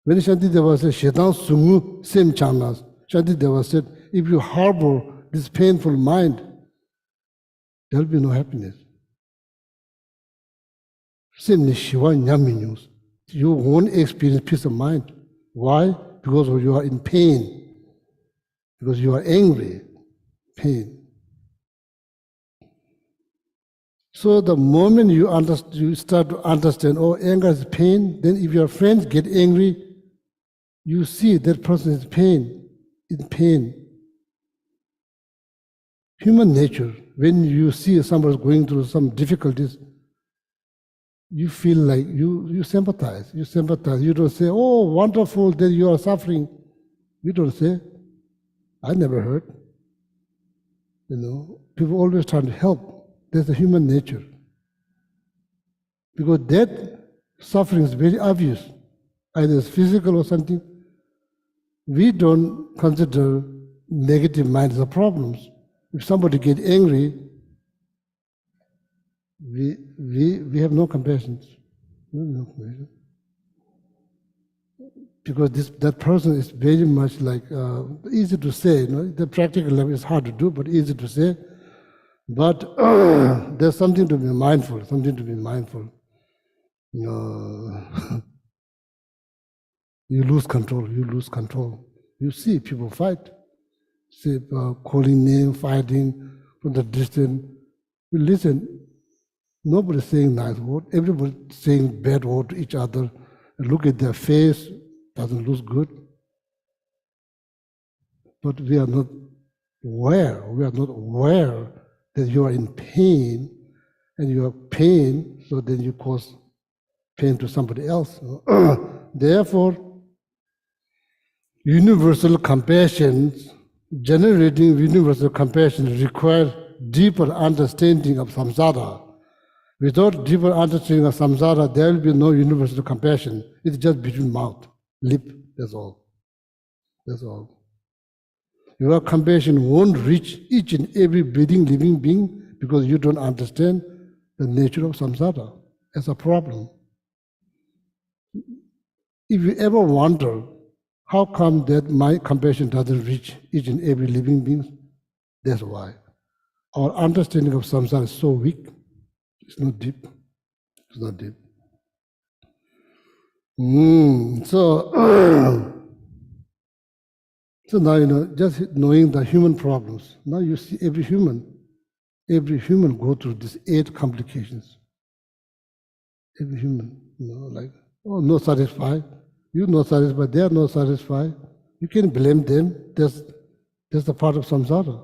S4: When Shantideva said, Shetan Sungu, same chanas, Shantideva said, if you harbor this painful mind, there will be no happiness. Same Shiva Nyaminyus. You won't experience peace of mind. Why? Because you are in pain. Because you are angry. Pain. So the moment you start to understand, oh, anger is pain, then if your friends get angry, you see that person is in pain. Human nature, when you see somebody going through some difficulties, you feel like you sympathize. You sympathize. You don't say, oh, wonderful that you are suffering. You don't say, I never heard. People always try to help. That's the human nature. Because that suffering is very obvious. Either it's physical or something. We don't consider negative mind as a problem. If somebody gets angry, we have no compassion. No compassion. Because that person is very much like, easy to say, the practical level is hard to do, but easy to say. But there's something to be mindful, You lose control. You see people fight, see calling name, fighting from the distance. You listen, nobody's saying nice word, everybody saying bad word to each other. Look at their face, doesn't look good. But we are not aware that you are in pain, and you have pain, so then you cause pain to somebody else. Therefore, generating universal compassion requires deeper understanding of samsara. Without deeper understanding of samsara, there will be no universal compassion. It's just between mouth, lip, that's all. That's all. Your compassion won't reach each and every breathing, living being because you don't understand the nature of samsara as a problem. If you ever wonder, how come that my compassion doesn't reach each and every living being? That's why. Our understanding of samsara is so weak. It's not deep. It's not deep. So now, just knowing the human problems, now you see every human go through these 8 complications. Every human, like, oh, not satisfied. You're not satisfied, they are not satisfied. You can blame them. That's the part of samsara.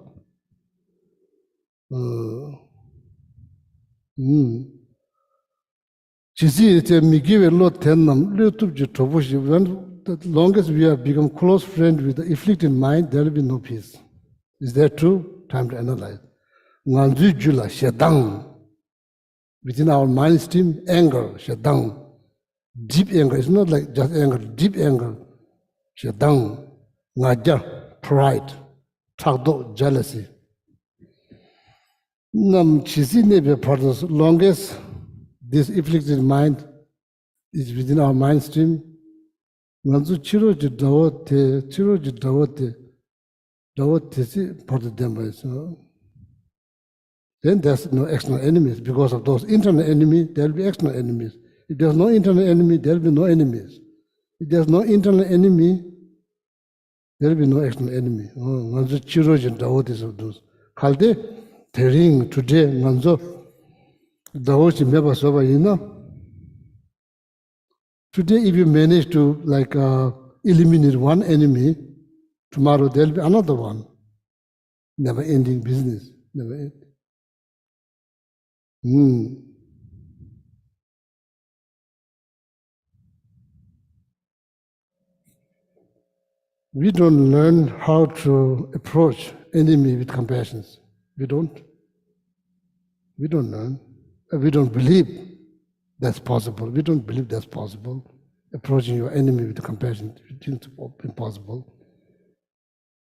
S4: The longest we have become close friends with the afflicted mind, there will be no peace. Is that true? Time to analyze. Within our mind stream, anger, shadang. Deep anger, it's not like just anger, deep anger. Shadang, ngaja, pride, takdo, jealousy. Nam chisi nebe products, longest this afflicted mind is within our mind stream. Nganzu chiroji dawote si part of them. Then there's no external enemies. Because of those internal enemies, there will be external enemies. If there's no internal enemy, there will be no enemies. If there's no internal enemy, there will be no external enemy. Nganzu chiroji dawote of those. Kalde, tering today, nganzu dawote meba soba yina. Today, if you manage to eliminate one enemy, tomorrow there will be another one. Never ending business. Never end. We don't learn how to approach enemy with compassion. We don't. We don't learn. We don't believe that's possible. We don't believe that's possible. Approaching your enemy with compassion, it's impossible.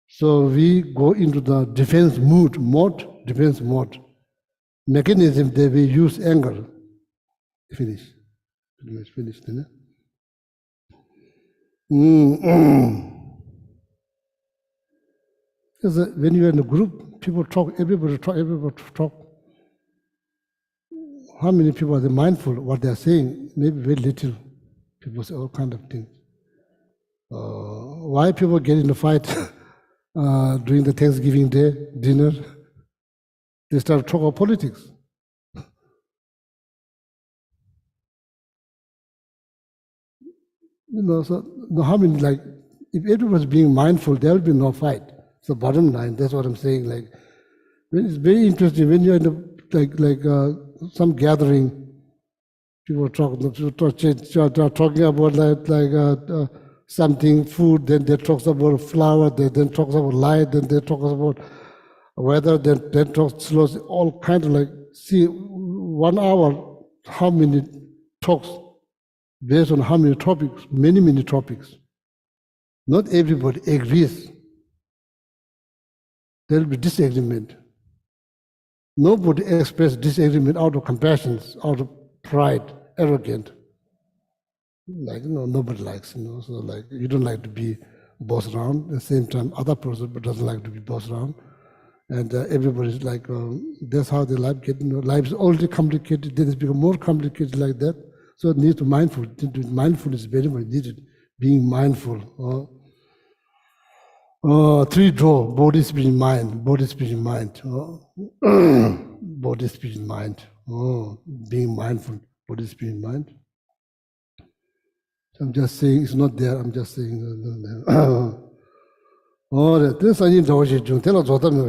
S4: So we go into the defense mode. mechanism that we use anger. Finish. Pretty much finished. When you're in a group, people talk, everybody talk. How many people are they mindful of what they're saying? Maybe very little. People say all kind of things. Why people get in a fight during the Thanksgiving Day dinner? They start talking about politics. So how many, like, if everyone's being mindful, there will be no fight. It's the bottom line. That's what I'm saying. Like, it's very interesting when you're in some gathering. People talking about something, food. Then they talk about flower. Then talks about light. Then they talk about weather. Then talk slow. All kind of like, see, 1 hour, how many talks based on how many topics? Many topics. Not everybody agrees. There will be disagreement. Nobody expresses disagreement out of compassion, out of pride, arrogant. Like, nobody likes, so like, you don't like to be bossed around. At the same time, other person doesn't like to be bossed around. And everybody's like, that's how their life gets, life is already complicated, then it's become more complicated like that. So it needs to be mindful. Mindfulness is very much needed. Being mindful. 3 draw, body, spirit, mind. Body, spirit, mind. Body, spirit, mind. Being mindful, body, spirit, mind. I'm just saying it's not there. I'm just saying. This I need to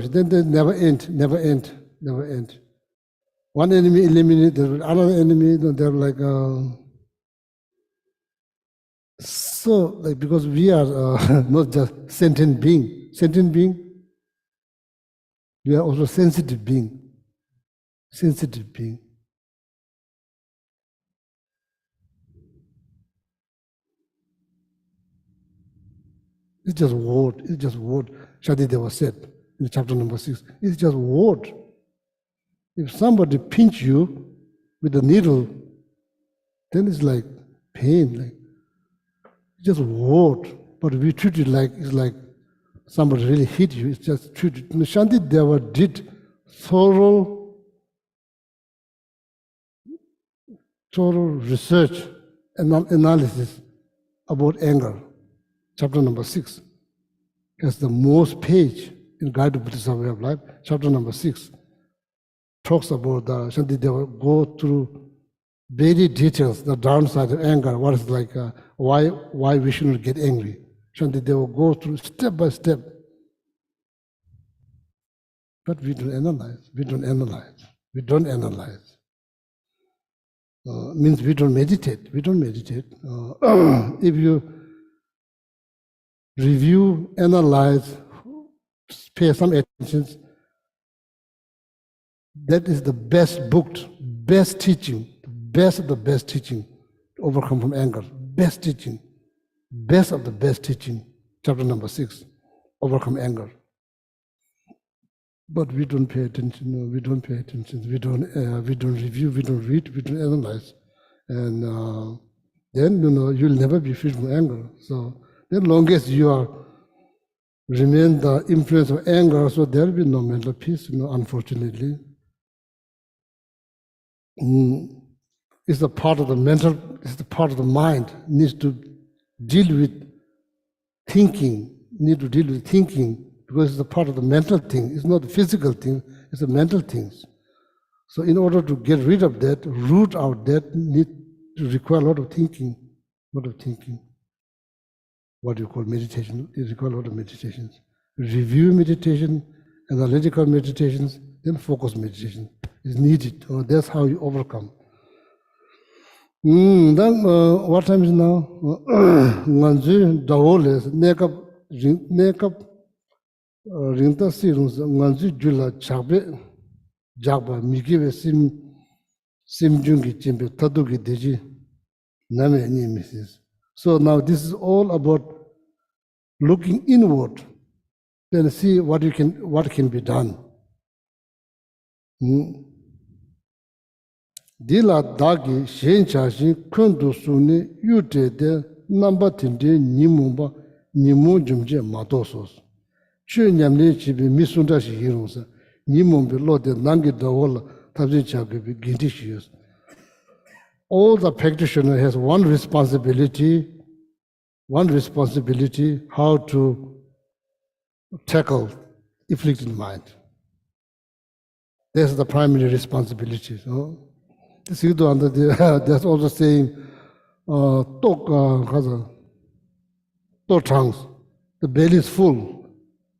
S4: then they never end. One enemy eliminated, another enemy. They're like so, like, because we are not just sentient being. We are also sensitive being. It's just word. Shantideva said in chapter number 6. It's just word. If somebody pinch you with a needle, then it's like pain, like just word. But we treat it like it's like somebody really hit you. It's just treated. Shantideva did thorough research and analysis about anger. Chapter number 6 has the most page in Guide to Bodhisattva Way of Life. Chapter number 6 talks about the Shantideva go through very details, the downside of anger, what is like, why we shouldn't get angry. Shantideva go through step by step. But we don't analyze. Means we don't meditate. If you review, analyze, pay some attention, that is the best book, best teaching, best of the best teaching to overcome from anger. Best teaching, best of the best teaching. Chapter number 6, overcome anger. But we don't pay attention. We don't review. We don't read. We don't analyze, and then you'll never be free from anger. So then, longest you are remain the influence of anger, so there will be no mental peace. Unfortunately. It's the part of the mental, it's the part of the mind, needs to deal with thinking, because it's a part of the mental thing. It's not the physical thing, it's the mental things. So in order to get rid of that, root out that, need to require a lot of thinking. What you call meditation, it requires a lot of meditations. Review meditation, analytical meditations, then focus meditation is needed. That's how you overcome. Then what time is now? Nganzu dawoles nekap rinta sirungs nganzu jula chakbe jagba mikiwe simjungi chimbe tadugi deji name ni misses. So now this is all about looking inward, then see what can be done. Dila dagi shen chashin kundu suni yute de namba tinte nimumba nimu jumje madosos. Chu nyamne chibi misunda shi hirungsa, nimumbi lode nangi dawola tabzin chagibi ginti shiyos. All the practitioner has one responsibility how to tackle afflicted mind. That's the primary responsibility. So, there's also saying, tok tongues. The belly is full.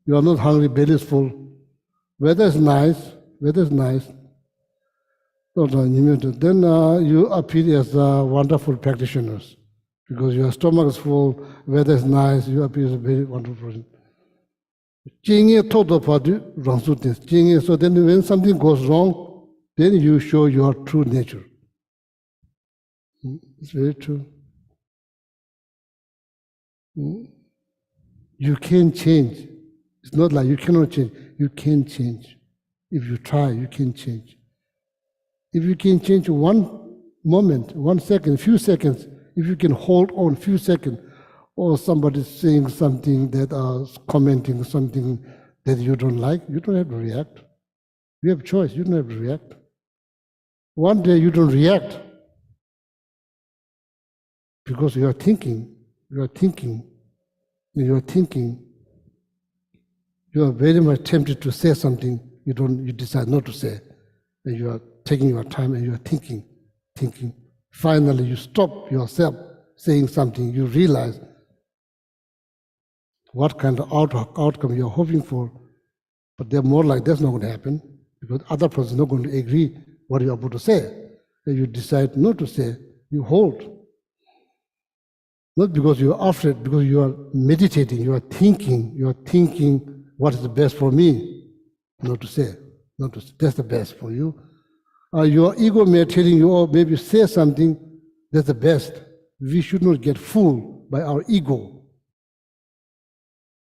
S4: You are not hungry, belly is full. Weather is nice. Then you appear as wonderful practitioners because your stomach is full, weather is nice, you appear as a very wonderful person. So then when something goes wrong, then you show your true nature. It's very true. You can change. It's not like you cannot change. You can change. If you try, you can change. If you can change one moment, 1 second, few seconds, if you can hold on few seconds, or somebody saying something that commenting something that you don't like, you don't have to react. You have choice, you don't have to react. One day you don't react because you are thinking, you are very much tempted to say something, you decide not to say, and you are taking your time and you are thinking. Finally, you stop yourself saying something, you realize what kind of outcome you're hoping for, but they're more like that's not going to happen because other person is not going to agree what you're about to say. And you decide not to say, you hold. Not because you're afraid, because you are meditating, you are thinking what is the best for me, not to say, that's the best for you. Your ego may tell you, or maybe say something, that's the best. We should not get fooled by our ego.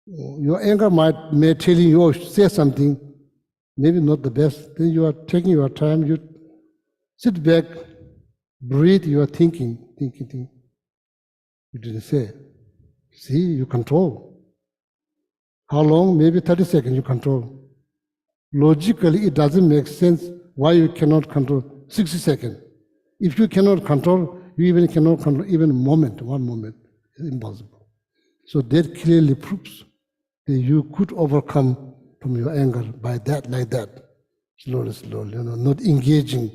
S4: Your anger may tell you, or say something, maybe not the best. Then you are taking your time, you sit back, breathe, you are thinking. You didn't say. See, you control. How long? Maybe 30 seconds you control. Logically, it doesn't make sense why you cannot control 60 seconds. If you cannot control, you even cannot control even one moment. It's impossible. So that clearly proves that you could overcome from your anger by that, like that, slowly, not engaging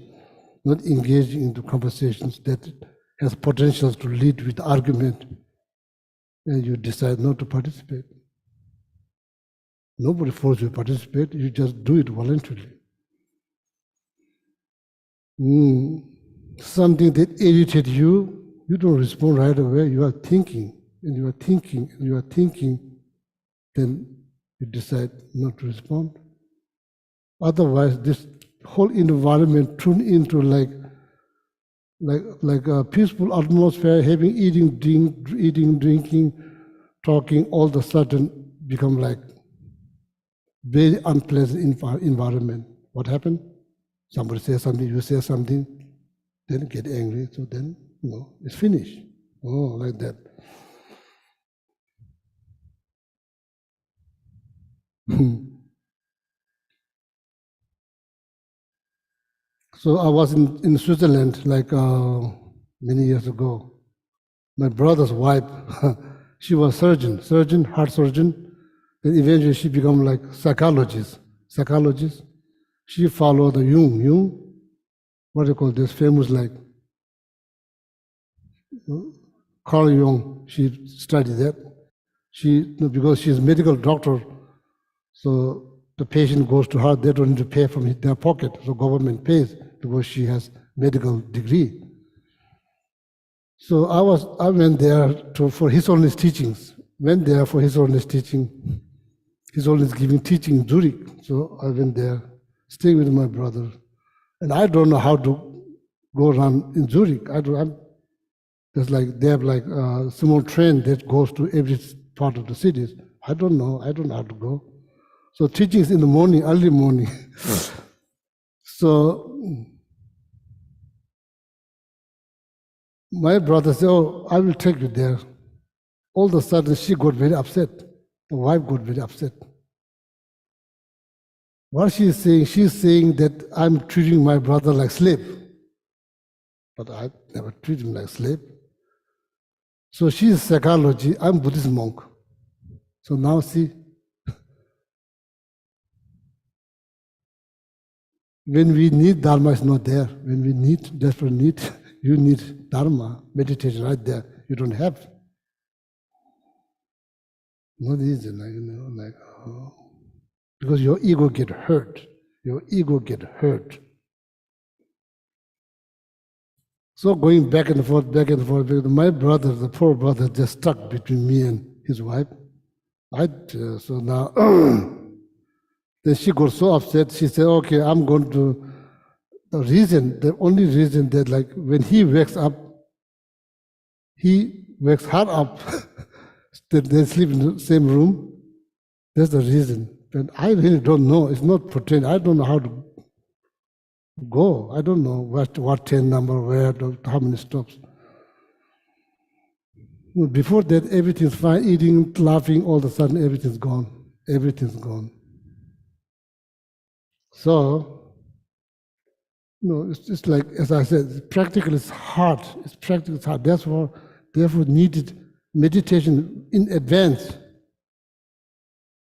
S4: into conversations that has potential to lead with argument, and you decide not to participate. Nobody forces you to participate, you just do it voluntarily. Something that irritates you, you don't respond right away, you are thinking, then you decide not to respond. Otherwise, this whole environment turned into like a peaceful atmosphere, having eating, drinking, talking, all of a sudden become like very unpleasant environment. What happened? Somebody says something, you say something, then get angry, so then, it's finished. Oh, like that. So I was in Switzerland like many years ago. My brother's wife, she was surgeon, heart surgeon. Then eventually she became like psychologist. She followed the Jung, what do you call this, famous like Carl Jung, she studied that. Because she's a medical doctor, so the patient goes to her, they don't need to pay from their pocket, so government pays because she has medical degree. So I went there for his honest teachings. He's always giving teaching in Zurich. So I went there, staying with my brother. And I don't know how to go around in Zurich. There's like, they have like a small train that goes to every part of the cities. I don't know how to go. So teachings in the morning, early morning. So my brother said, oh, I will take you there. All of a sudden, she got very upset. The wife got very upset. What she's saying that I'm treating my brother like slave. But I never treat him like slave. So she's psychology, I'm Buddhist monk. So now see, when we need Dharma, it's not there. When we need, desperate need, you need Dharma, meditation right there. You don't have. Not easy, because your ego get hurt. Your ego get hurt. So going back and forth, my brother, the poor brother, just stuck between me and his wife. So now, then she got so upset, she said, okay, I'm going to, the only reason that like when he wakes up, he wakes her up, that they sleep in the same room. That's the reason. And I really don't know, it's not pretend, I don't know how to go. I don't know what 10 number, where, how many stops. Before that, everything's fine, eating, laughing, all of a sudden everything's gone. Everything's gone. So, it's just like, as I said, practical is hard. It's practical, it's hard. Therefore needed meditation in advance.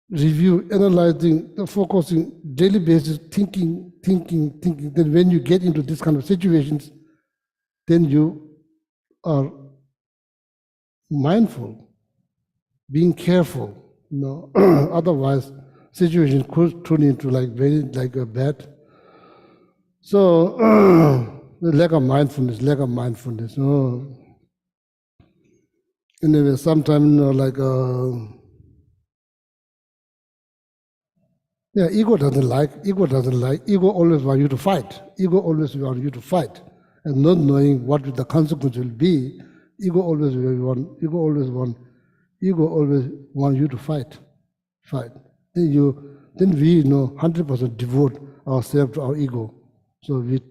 S4: Review, analyzing, focusing, daily basis, thinking. Then when you get into this kind of situations, then you are mindful, being careful. Otherwise, situation could turn into like a bad. So lack of mindfulness. Anyway, sometimes ego doesn't like. Ego always wants you to fight. And not knowing what the consequence will be, ego always want you to fight. Then we 100% devote ourselves to our ego. So we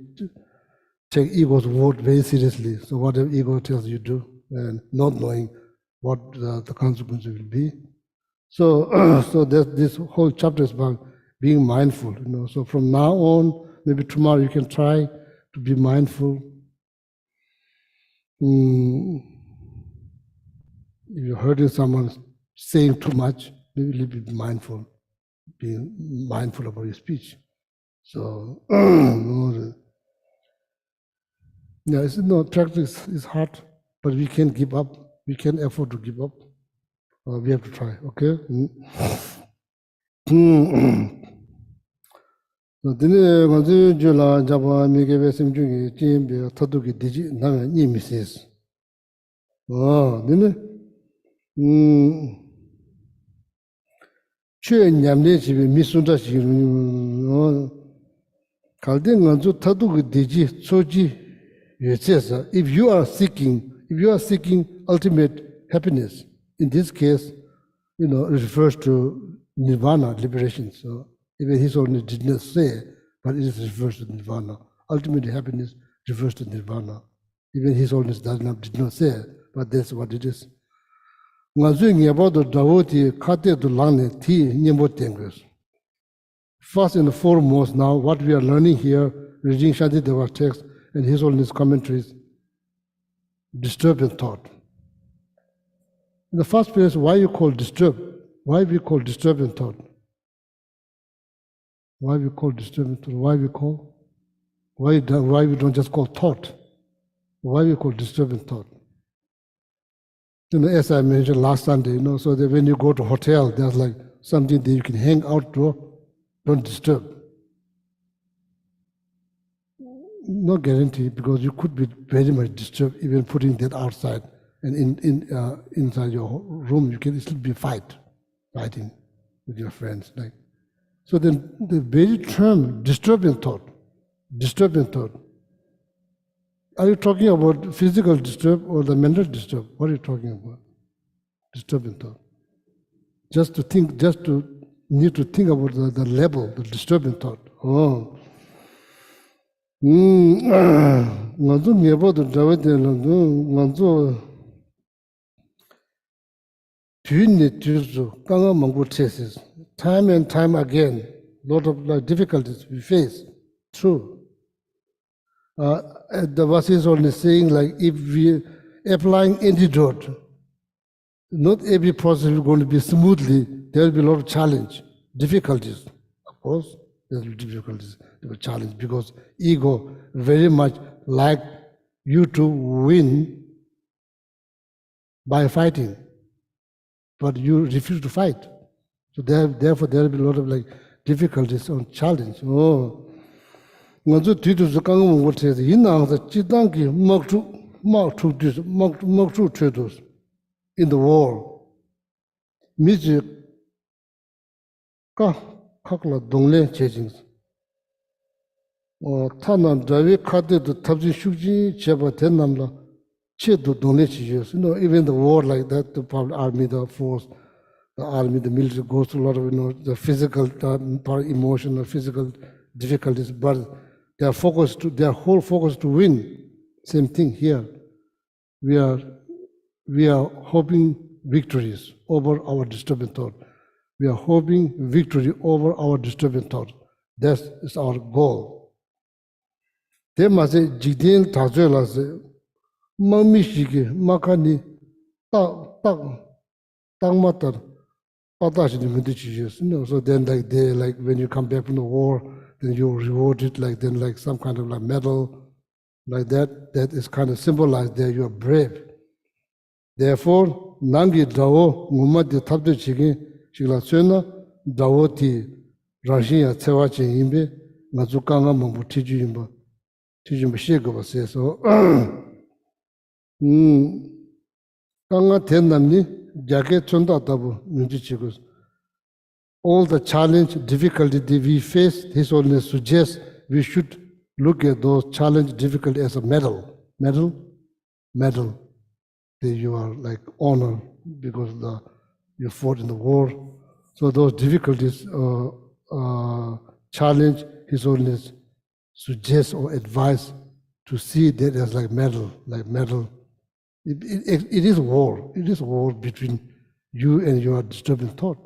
S4: take ego's word very seriously. So whatever ego tells you do, and not knowing what the consequence will be. So, so this whole chapter is about being mindful. So from now on, maybe tomorrow you can try to be mindful. If you're hurting someone, saying too much, maybe be mindful. Being mindful about your speech. So, practice is hard, but we can't give up. We can't afford to give up. We have to try, okay? So, dine ngazu jula jaba migebe simchungi jimbe taduki diji name nimisis. Dine chue nyamne chibi misunda shiru kalde ngazu taduki diji soji yuchesa. If you are seeking ultimate happiness, in this case, it refers to nirvana, liberation. So even his own did not say, but it refers to nirvana. Ultimate happiness refers to nirvana. Even his own did not say, but that's what it is. First and foremost, now what we are learning here, reading Shantideva's text and his own commentaries, disturbing thought. In the first place, why you call disturb? Why we call disturbing thought? Why we call disturbing thought? Why we don't just call thought? Why we call disturbing thought? As I mentioned last Sunday, so that when you go to a hotel, there's like something that you can hang out to, don't disturb. No guarantee, because you could be very much disturbed even putting that outside. And inside your room, you can still be fighting with your friends. So then the very term disturbing thought. Are you talking about physical disturb or the mental disturb? What are you talking about? Disturbing thought. Just to need to think about the level, the disturbing thought. nganzo ngebo do dawe de lo nganzo tune tuzo kanga mangu chases time and time again lot of difficulties we face true the verse is only saying like if we applying antidote not every process is going to be smoothly there will be a lot of challenge difficulties of course there will be difficulties there will be challenge because ego very much like you to win by fighting but you refuse to fight. So therefore, there will be a lot of difficulties or challenge. Oh, nganzo titu zakanga mo wote yinang za chidangi makchu tredos in the war. Miji kakla dongle chejings. Tanan dawe kade do tabji shukji cheba tenamla che do dongle chejus. Even the war like that, the public army, the force, the army, the military goes through a lot of the physical, emotional, physical difficulties, but their whole focus to win. Same thing here. We are hoping victories over our disturbing thought. We are hoping victory over our disturbing thought. That is our goal. They must say, Jigdin Tazuela say, Mami Shiki, Makani, Tangmatar. So then when you come back from the war, then you reward it then some kind of medal, like that. That is kind of symbolized there. You are brave. Therefore, nangi dao nguma de tabde chigi chigla suena dao ti rajiya tsewa che imbe ngazuka nga mambu tijimba shego ba se so kanga tenamni jake chonda tabu nunji chigos. All the challenge, difficulty that we face, His Holiness suggests we should look at those challenge, difficulty as a medal. Medal. That you are honored because you fought in the war. So those difficulties, challenge, His Holiness suggests or advise to see that as medal. It is war. It is war between you and your disturbing thought.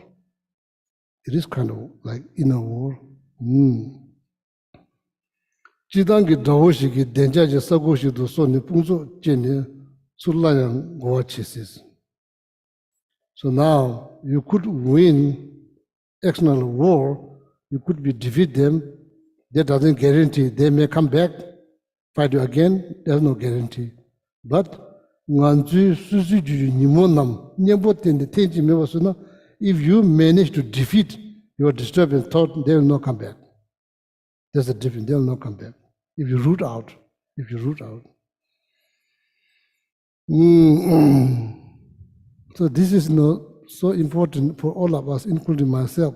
S4: It is kind of inner war. Chidangi dawoshiki denjaji sagoshi do so ni pungso jeni sulayang goa chisis. So now you could win external war, you could defeat them. That doesn't guarantee they may come back, fight you again. There's no guarantee. But if you manage to defeat your disturbing thought, they will not come back. There's the difference. They will not come back. If you root out. So this is so important for all of us, including myself,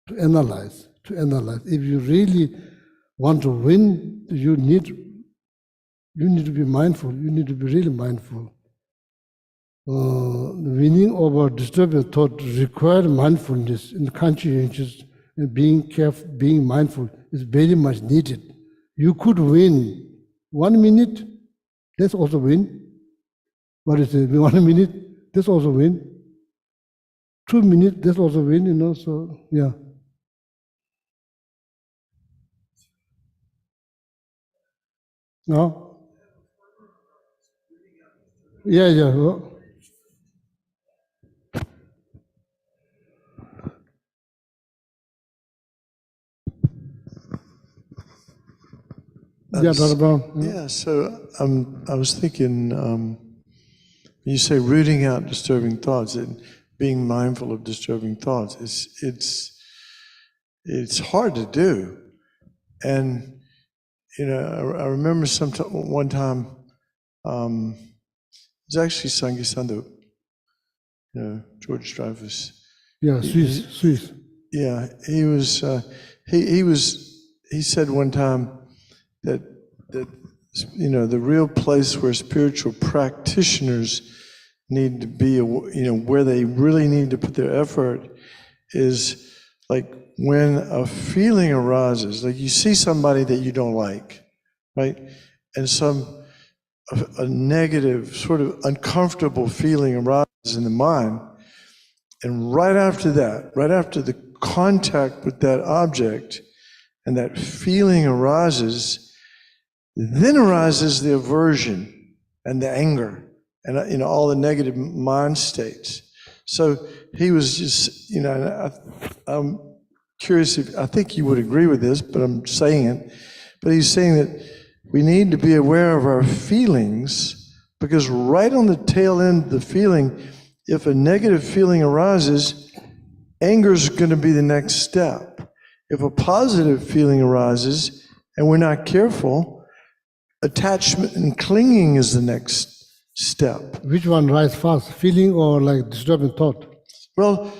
S4: to analyze. If you really want to win, you need to be mindful. You need to be really mindful. Winning over disturbing thought requires mindfulness and conscientious, and being careful, being mindful is very much needed. You could win 1 minute, let's also win. What is it? 1 minute, let's also win. 2 minutes, let's also win, so yeah. No? Yeah.
S5: Yeah, so I was thinking, you say rooting out disturbing thoughts and being mindful of disturbing thoughts. It's hard to do, and I remember one time, it was actually Sangi Sando, George Dreyfus.
S4: Yeah, Swiss.
S5: Yeah, he was. He said one time that the real place where spiritual practitioners need to be, where they really need to put their effort is when a feeling arises, you see somebody that you don't like, right? And a negative, sort of uncomfortable feeling arises in the mind. And right after that, right after the contact with that object and that feeling arises, then arises the aversion and the anger and all the negative mind states. So he was just, I'm curious if, I think you would agree with this, but I'm saying it. But he's saying that we need to be aware of our feelings, because right on the tail end of the feeling, if a negative feeling arises, anger is going to be the next step. If a positive feeling arises and we're not careful, attachment and clinging is the next step.
S4: Which one rises first, feeling or like disturbing thought?
S5: Well,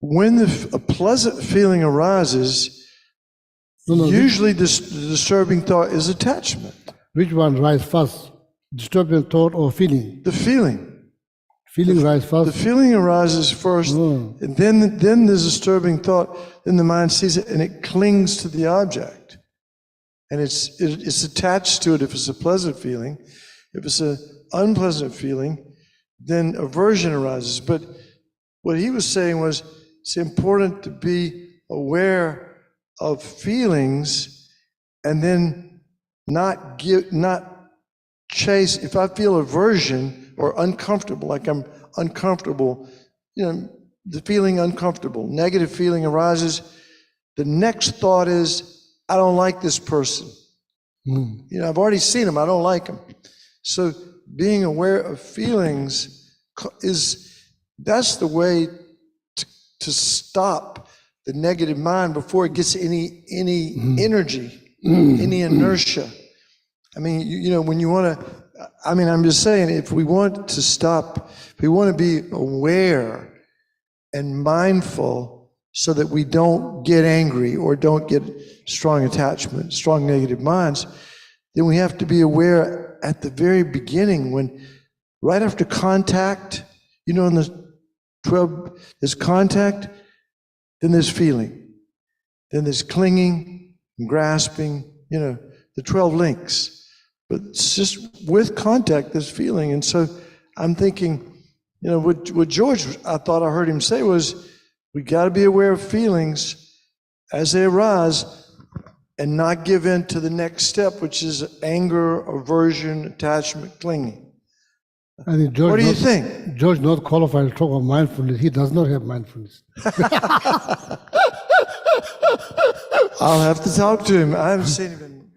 S5: when a pleasant feeling arises,
S4: No,
S5: usually the disturbing thought is attachment.
S4: Which one rises first, disturbing thought or feeling?
S5: The feeling.
S4: Feeling rises
S5: The
S4: first.
S5: feeling arises first, and then there's disturbing thought. Then the mind sees it and it clings to the object, and it's attached to it. If it's a pleasant feeling, if it's an unpleasant feeling, then aversion arises. But what he was saying was it's important to be aware of feelings, and then not chase. If I feel aversion or uncomfortable, like I'm uncomfortable, the feeling uncomfortable, negative feeling arises, the next thought is, I don't like this person. I've already seen him, I don't like him. So being aware of feelings that's the way to stop the negative mind before it gets any energy, any inertia. I mean, when you want to, I'm just saying, if we want to stop, if we want to be aware and mindful so that we don't get angry or don't get strong attachment, strong negative minds, then we have to be aware at the very beginning, when right after contact, in the 12, there's contact, then there's feeling, then there's clinging and grasping, the 12 links. But it's just with contact, there's feeling. And so I'm thinking, what George, I thought I heard him say was, we got to be aware of feelings as they arise and not give in to the next step, which is anger, aversion, attachment, clinging.
S4: I think George,
S5: What do you think?
S4: George not qualified to talk about mindfulness. He does not have mindfulness.
S5: I'll have to talk to him. I haven't seen him in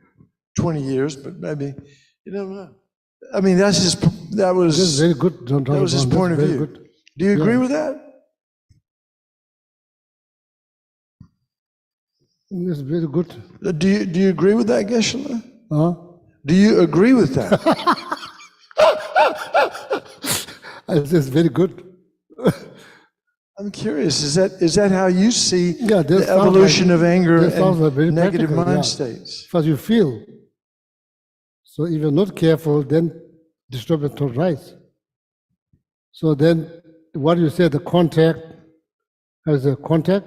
S5: 20 years, but maybe, you don't know. That
S4: This is very good. Don't talk
S5: that was his
S4: about
S5: point of
S4: That's
S5: view.
S4: very good.
S5: Do you agree
S4: Yeah.
S5: with that?
S4: It's very good.
S5: Do you agree with that, Geshe?
S4: Huh?
S5: Do you agree with that?
S4: It's very good.
S5: I'm curious. Is that how you see
S4: Yeah,
S5: the
S4: that sounds
S5: evolution
S4: like-
S5: of anger
S4: that sounds like very
S5: and negative
S4: practical,
S5: mind
S4: yeah.
S5: states?
S4: First you feel. So if you're not careful, then disturbing thought rise. So then what you say, the contact, as a contact,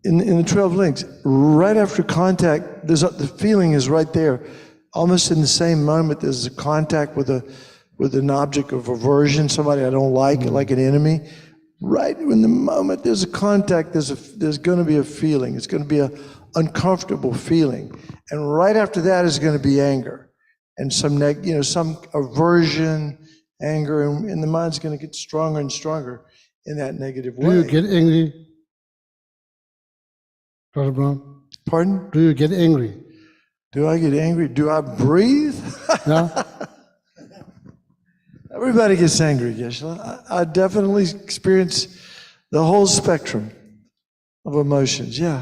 S5: In the 12 links, right after contact, the feeling is right there. Almost in the same moment, there's a contact with an object of aversion, somebody I don't like an enemy. Right in the moment there's a contact, there's going to be a feeling. It's going to be an uncomfortable feeling, and right after that is going to be anger, and some aversion, anger, and the mind's going to get stronger and stronger in that negative way.
S4: do you get angry? Dr. Brown,
S5: Pardon?
S4: do you get angry?
S5: Do I get angry? Do I breathe?
S4: Yeah?
S5: Everybody gets angry, Geshe. I definitely experience the whole spectrum of emotions, yeah.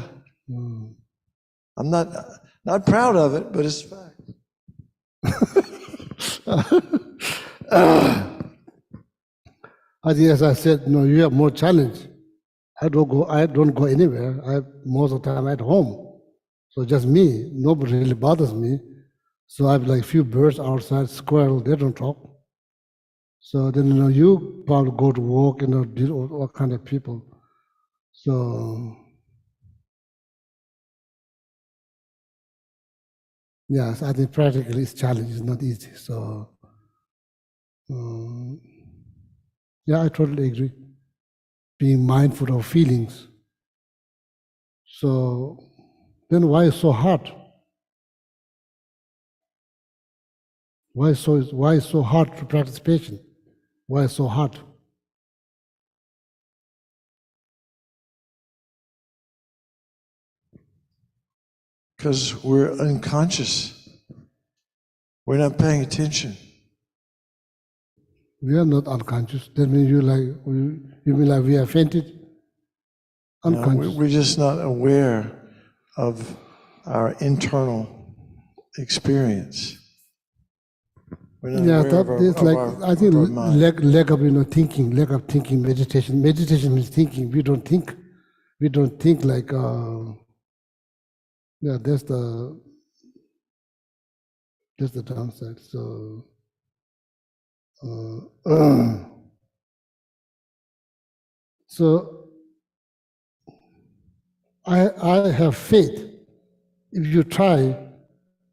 S5: I'm not proud of it, but it's a fact.
S4: I think, as I said, you have more challenge. I don't go anywhere. Most of the time at home. So just me, nobody really bothers me. So I have like few birds outside, squirrel, they don't talk. So then, you probably go to work, deal with all kind of people. So Yes, I think practically it's challenge, it's not easy. So, yeah, I totally agree. Being mindful of feelings. So, then why is so hard? Why is so hard to practice patience? Why is so hard?
S5: Because we're unconscious. We're not paying attention.
S4: We are not unconscious. That means you mean like we are fainted?
S5: No,
S4: Unconscious.
S5: we're just not aware of our internal experience. We're not
S4: Yeah,
S5: aware of
S4: that is like, I think
S5: of our mind.
S4: lack of thinking, lack of thinking, meditation. Meditation means thinking. We don't think. We don't think like, yeah, that's the downside. So, so I have faith. If you try,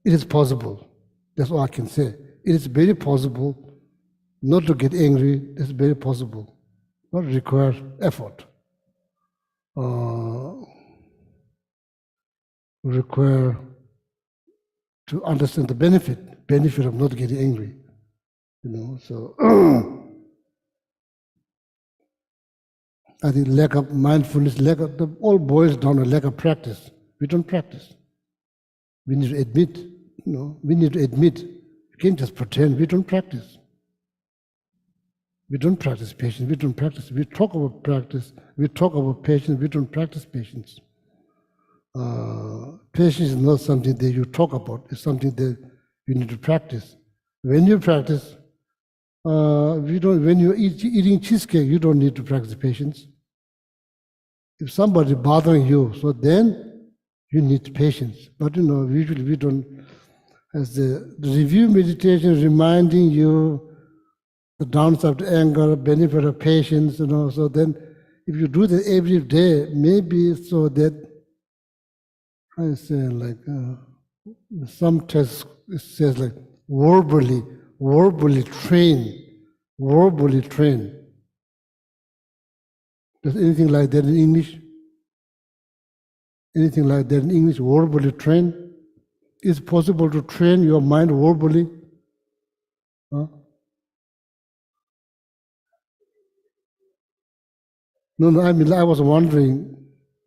S4: it is possible. That's all I can say. It is very possible not to get angry. It's very possible. Not require effort. Require to understand the benefit of not getting angry. So I think lack of mindfulness, all boils down to lack of practice. We don't practice. We need to admit, we need to admit. You can't just pretend we don't practice. We don't practice patience, we don't practice. We talk about practice, we talk about patience, we don't practice patience. Patience is not something that you talk about, it's something that you need to practice. When you practice, when you're eating cheesecake, you don't need to practice patience. If somebody bothering you, so then you need patience. But usually we don't, as the review meditation reminding you the downside of anger, benefit of patience, so then if you do that every day, maybe so that, I say like, some tests it says like verbally train. Does anything like that in English? Anything like that in English, verbally train? Is it possible to train your mind verbally? Huh? No, I mean, I was wondering,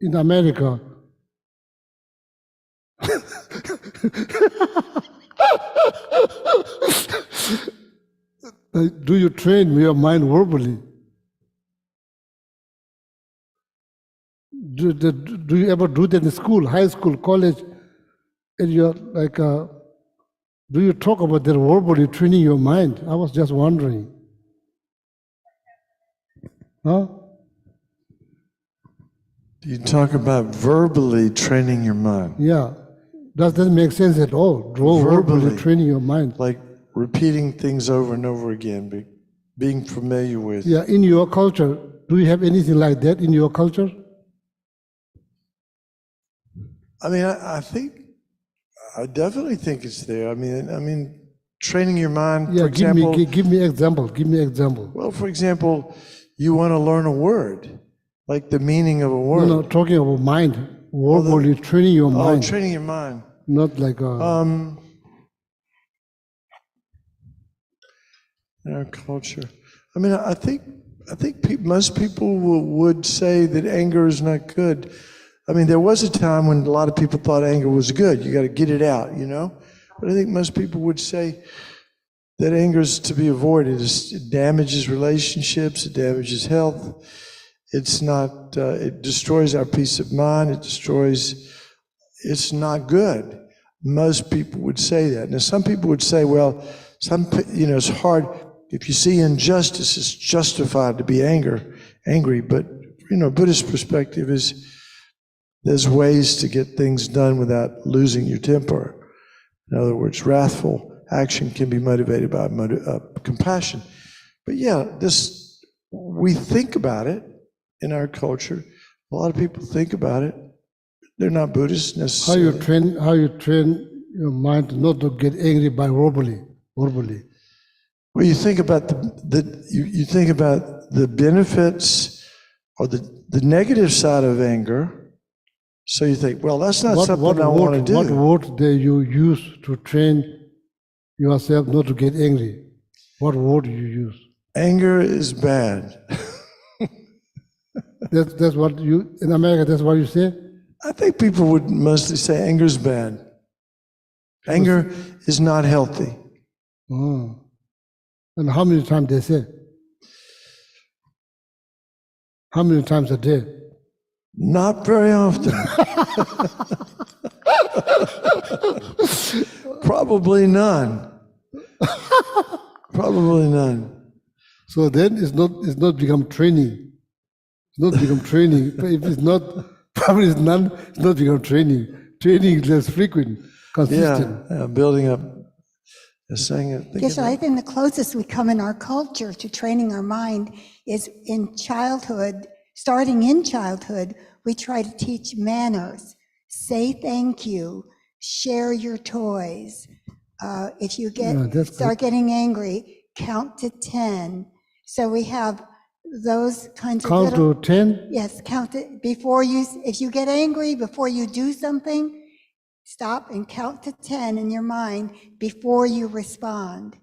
S4: in America, do you train your mind verbally? Do you ever do that in school, high school, college? And you're like, do you talk about that verbally training your mind? I was just wondering. Huh?
S5: You talk about verbally training your mind.
S4: Yeah. Does that make sense at all? Verbally training your mind.
S5: Like repeating things over and over again, being familiar with.
S4: Yeah, in your culture, do you have anything like that in your culture?
S5: I mean, I definitely think it's there. I mean, training your mind,
S4: Yeah,
S5: for example.
S4: give me example. Give me example.
S5: Well, for example, you want to learn a word, like the meaning of a word.
S4: No, talking about mind. Verbally training your mind.
S5: Oh, training your mind.
S4: Not like
S5: In our culture, I mean, I think most people would say that anger is not good. I mean, there was a time when a lot of people thought anger was good. You got to get it out, But I think most people would say that anger is to be avoided. It damages relationships. It damages health. It's not. It destroys our peace of mind. It's not good. Most people would say that. Now, some people would say, well, it's hard. If you see injustice, it's justified to be angry. But, Buddhist perspective is there's ways to get things done without losing your temper. In other words, wrathful action can be motivated by compassion. But yeah, we think about it in our culture. A lot of people think about it. They're not Buddhists necessarily.
S4: how you train your mind not to get angry by verbally.
S5: Well, you think about you think about the benefits or the negative side of anger. So you think, well, that's not something I want to do.
S4: What word do you use to train yourself not to get angry? What word do you use?
S5: Anger is bad.
S4: That's what you, in America, that's what you say?
S5: I think people would mostly say anger is bad. Anger is not healthy.
S4: Oh. And how many times they say? How many times a day?
S5: Not very often. Probably none. Probably none.
S4: So then it's not become training. It's not become training. If it's not, probably it's none, it's not become training. Training is less frequent, consistent.
S5: Yeah, building up. Saying it.
S6: Geshe, I think the closest we come in our culture to training our mind is in childhood. Starting in childhood, we try to teach manners. Say thank you. Share your toys. If you start getting angry, count to 10. So we have those kinds of
S4: Count to 10?
S6: Yes, count it before you. If you get angry before you do something, stop and count to 10 in your mind before you respond.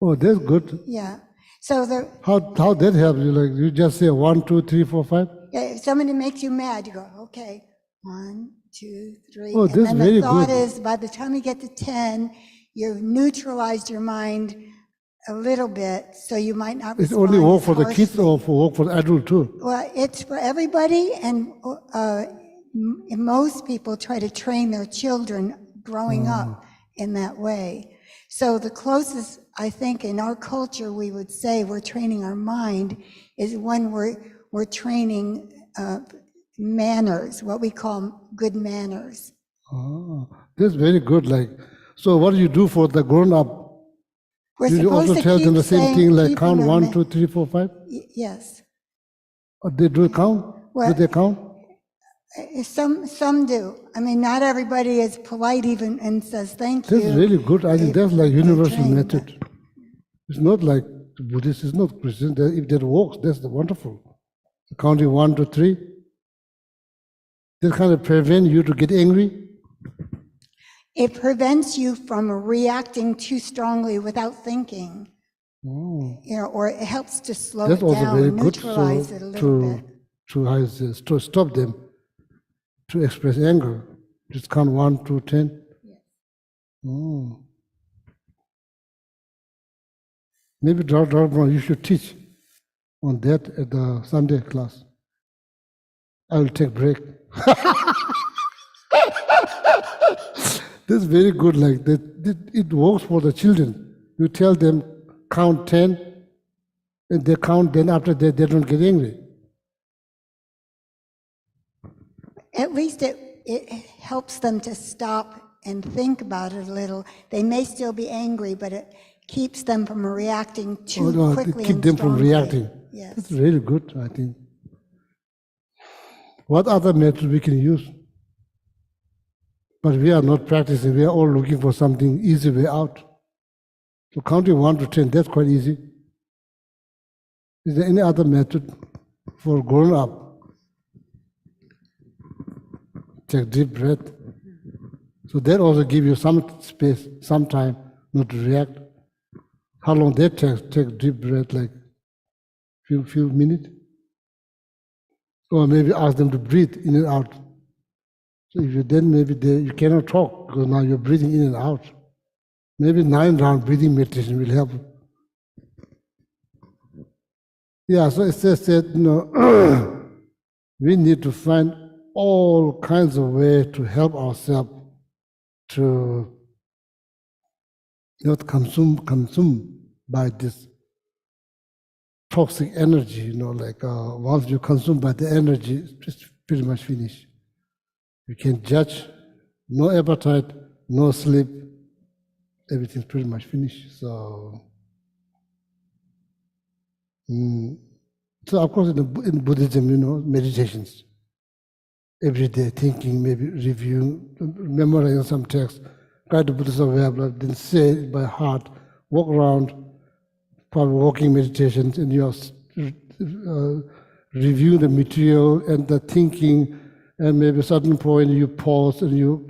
S4: Oh, that's good.
S6: Yeah. So
S4: How that helps you? Like you just say 1, 2, 3, 4, 5?
S6: if somebody makes you mad, you go, okay, 1, 2, 3.
S4: Oh,
S6: and
S4: that's
S6: then
S4: very
S6: the thought
S4: good.
S6: is by the time you get to 10, you've neutralized your mind a little bit, so you might not
S4: It's
S6: respond
S4: only work
S6: as
S4: for the kids
S6: harshly.
S4: or for work for the adult too?
S6: Well, it's for everybody, and most people try to train their children growing up in that way. So the closest, I think, in our culture, we would say we're training our mind is when we're training manners, what we call good manners.
S4: Ah, that's very good. Like, so what do you do for the grown-up?
S6: We're
S4: Do you
S6: supposed
S4: also
S6: to
S4: tell them
S6: keep
S4: the same
S6: saying-
S4: thing, like
S6: keeping
S4: count
S6: our
S4: 1,
S6: ma-
S4: 2, 3, 4, 5?
S6: Yes.
S4: Or they do count?
S6: Well-
S4: Do they count?
S6: Some do. I mean, not everybody is polite even and says thank you.
S4: That's really good. I think that's like
S6: They're
S4: universal
S6: trained.
S4: method. It's not like Buddhist, it's not Christian. If that works, that's wonderful. Counting 1 to 3. That kind of prevent you to get angry.
S6: It prevents you from reacting too strongly without thinking.
S4: Oh,
S6: Or it helps to slow
S4: that's
S6: it
S4: also
S6: down,
S4: very good.
S6: neutralize it a little bit.
S4: To stop them to express anger. Just count 1 to 10. Oh. Maybe Dr. Brown, you should teach on that at the Sunday class. I will take break. That's very good. Like that, it works for the children. You tell them count 10, and they count. Then after that, they don't get angry.
S6: At least it helps them to stop and think about it a little. They may still be angry, but it keeps them from reacting too quickly
S4: keep
S6: and
S4: them from
S6: strongly.
S4: reacting.
S6: Yes.
S4: That's really good, I think. What other methods we can use? But we are not practicing. We are all looking for something easy way out. So counting 1 to 10, that's quite easy. Is there any other method for growing up? Take deep breath. So that also gives you some space, some time not to react. How long that takes? Take deep breath, like few minutes. Or maybe ask them to breathe in and out. So if you then maybe you cannot talk because now you're breathing in and out. Maybe 9-round breathing meditation will help. Yeah, so it says that we need to find all kinds of ways to help ourselves to not consumed by this toxic energy, like once you consumed by the energy, it's just pretty much finished. You can't judge, no appetite, no sleep, everything's pretty much finished. So of course in Buddhism, meditations, every day thinking, maybe reviewing, memorizing some text, guide the Buddhist way of life, then say it by heart, walk around, for walking meditations, and you review the material and the thinking, and maybe a certain point you pause and you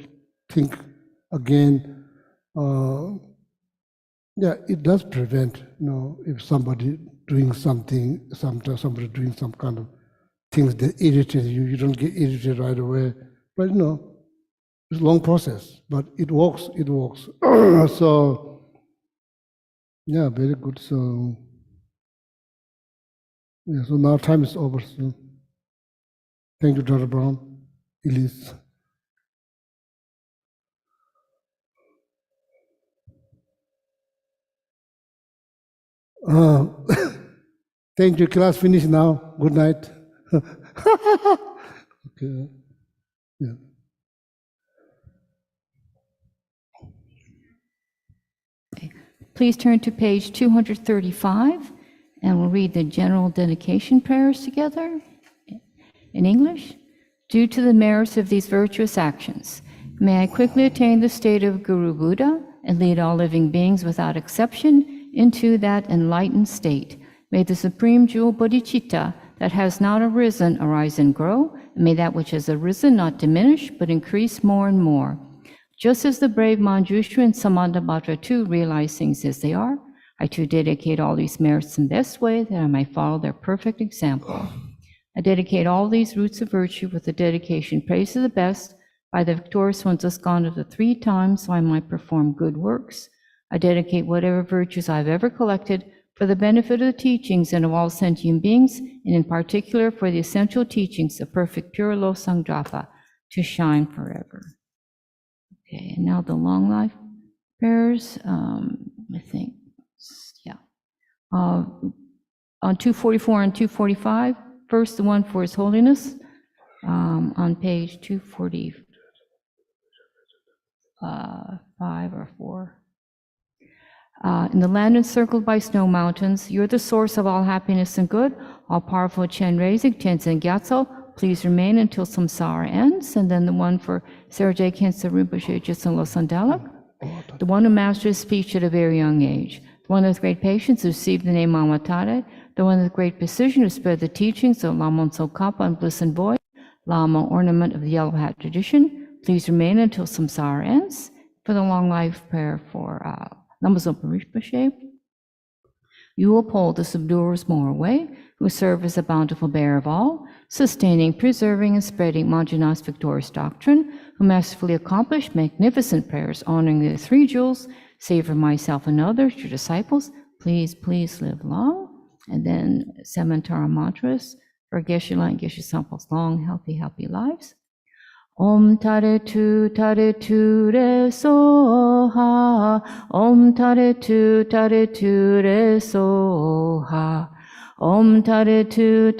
S4: think again. Yeah, it does prevent, if somebody doing something, sometimes somebody doing some kind of things that irritate you, you don't get irritated right away. But it's a long process, but it works, it works. So, yeah, very good. So, yeah, so now time is over. So, thank you, Dr. Brown, Elise. Thank you. Class finished now. Good night. Okay. Yeah.
S3: Please turn to page 235, and we'll read the general dedication prayers together in English. Due to the merits of these virtuous actions, may I quickly attain the state of Guru Buddha and lead all living beings without exception into that enlightened state. May the supreme jewel bodhicitta that has not arisen arise and grow, and may that which has arisen not diminish but increase more and more. Just as the brave Manjushri and Samantabhadra too realize things as they are, I too dedicate all these merits in best way that I may follow their perfect example. I dedicate all these roots of virtue with the dedication praise of the best by the victorious ones thus gone of the 3 times, so I might perform good works. I dedicate whatever virtues I've ever collected for the benefit of the teachings and of all sentient beings, and in particular for the essential teachings of perfect pure Losang Drapa to shine forever. Okay, and now the long life prayers, I think, yeah. On 244 and 245, first the one for His Holiness, on page 245 or 4. In the land encircled by snow mountains, you're the source of all happiness and good. All-powerful Chen Reizig, Tenzin Gyatso, please remain until samsara ends. And then the one for Sergei Khensa Rinpoche Jitsen Losang Dalek, the one who mastered speech at a very young age, the one with great patience who received the name Mamatare, the one with great precision who spread the teachings of Lamon Tsokapa and Bliss and Void, Lama ornament of the Yellow Hat tradition. Please remain until samsara ends. For the long life prayer for Lama Zopa Rinpoche, you uphold the subduers more way, who serve as a bountiful bearer of all, sustaining, preserving, and spreading Manjunath's victorious doctrine, who masterfully accomplished magnificent prayers honoring the 3 jewels, save for myself and others, your disciples, please, please live long. And then Samantara mantras for Geshe Gelek and Geshe Sample's long, healthy lives. Om Tare Tu Re Soha. Om Tare Tu Re Soha. Om Tare Tu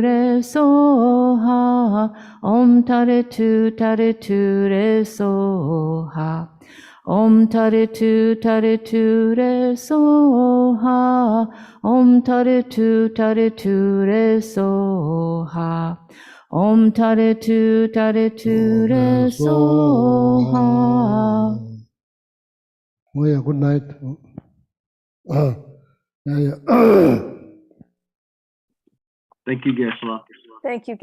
S3: Re Soha. Om Tare Tu Re Soha. Om Tare Tu Re Soha. Om Tare Tu Re Soha. Om Tare Tu Re Soha.
S4: Oh yeah, good night. Yeah.
S7: Thank you, Geshe-la.
S8: Thank you.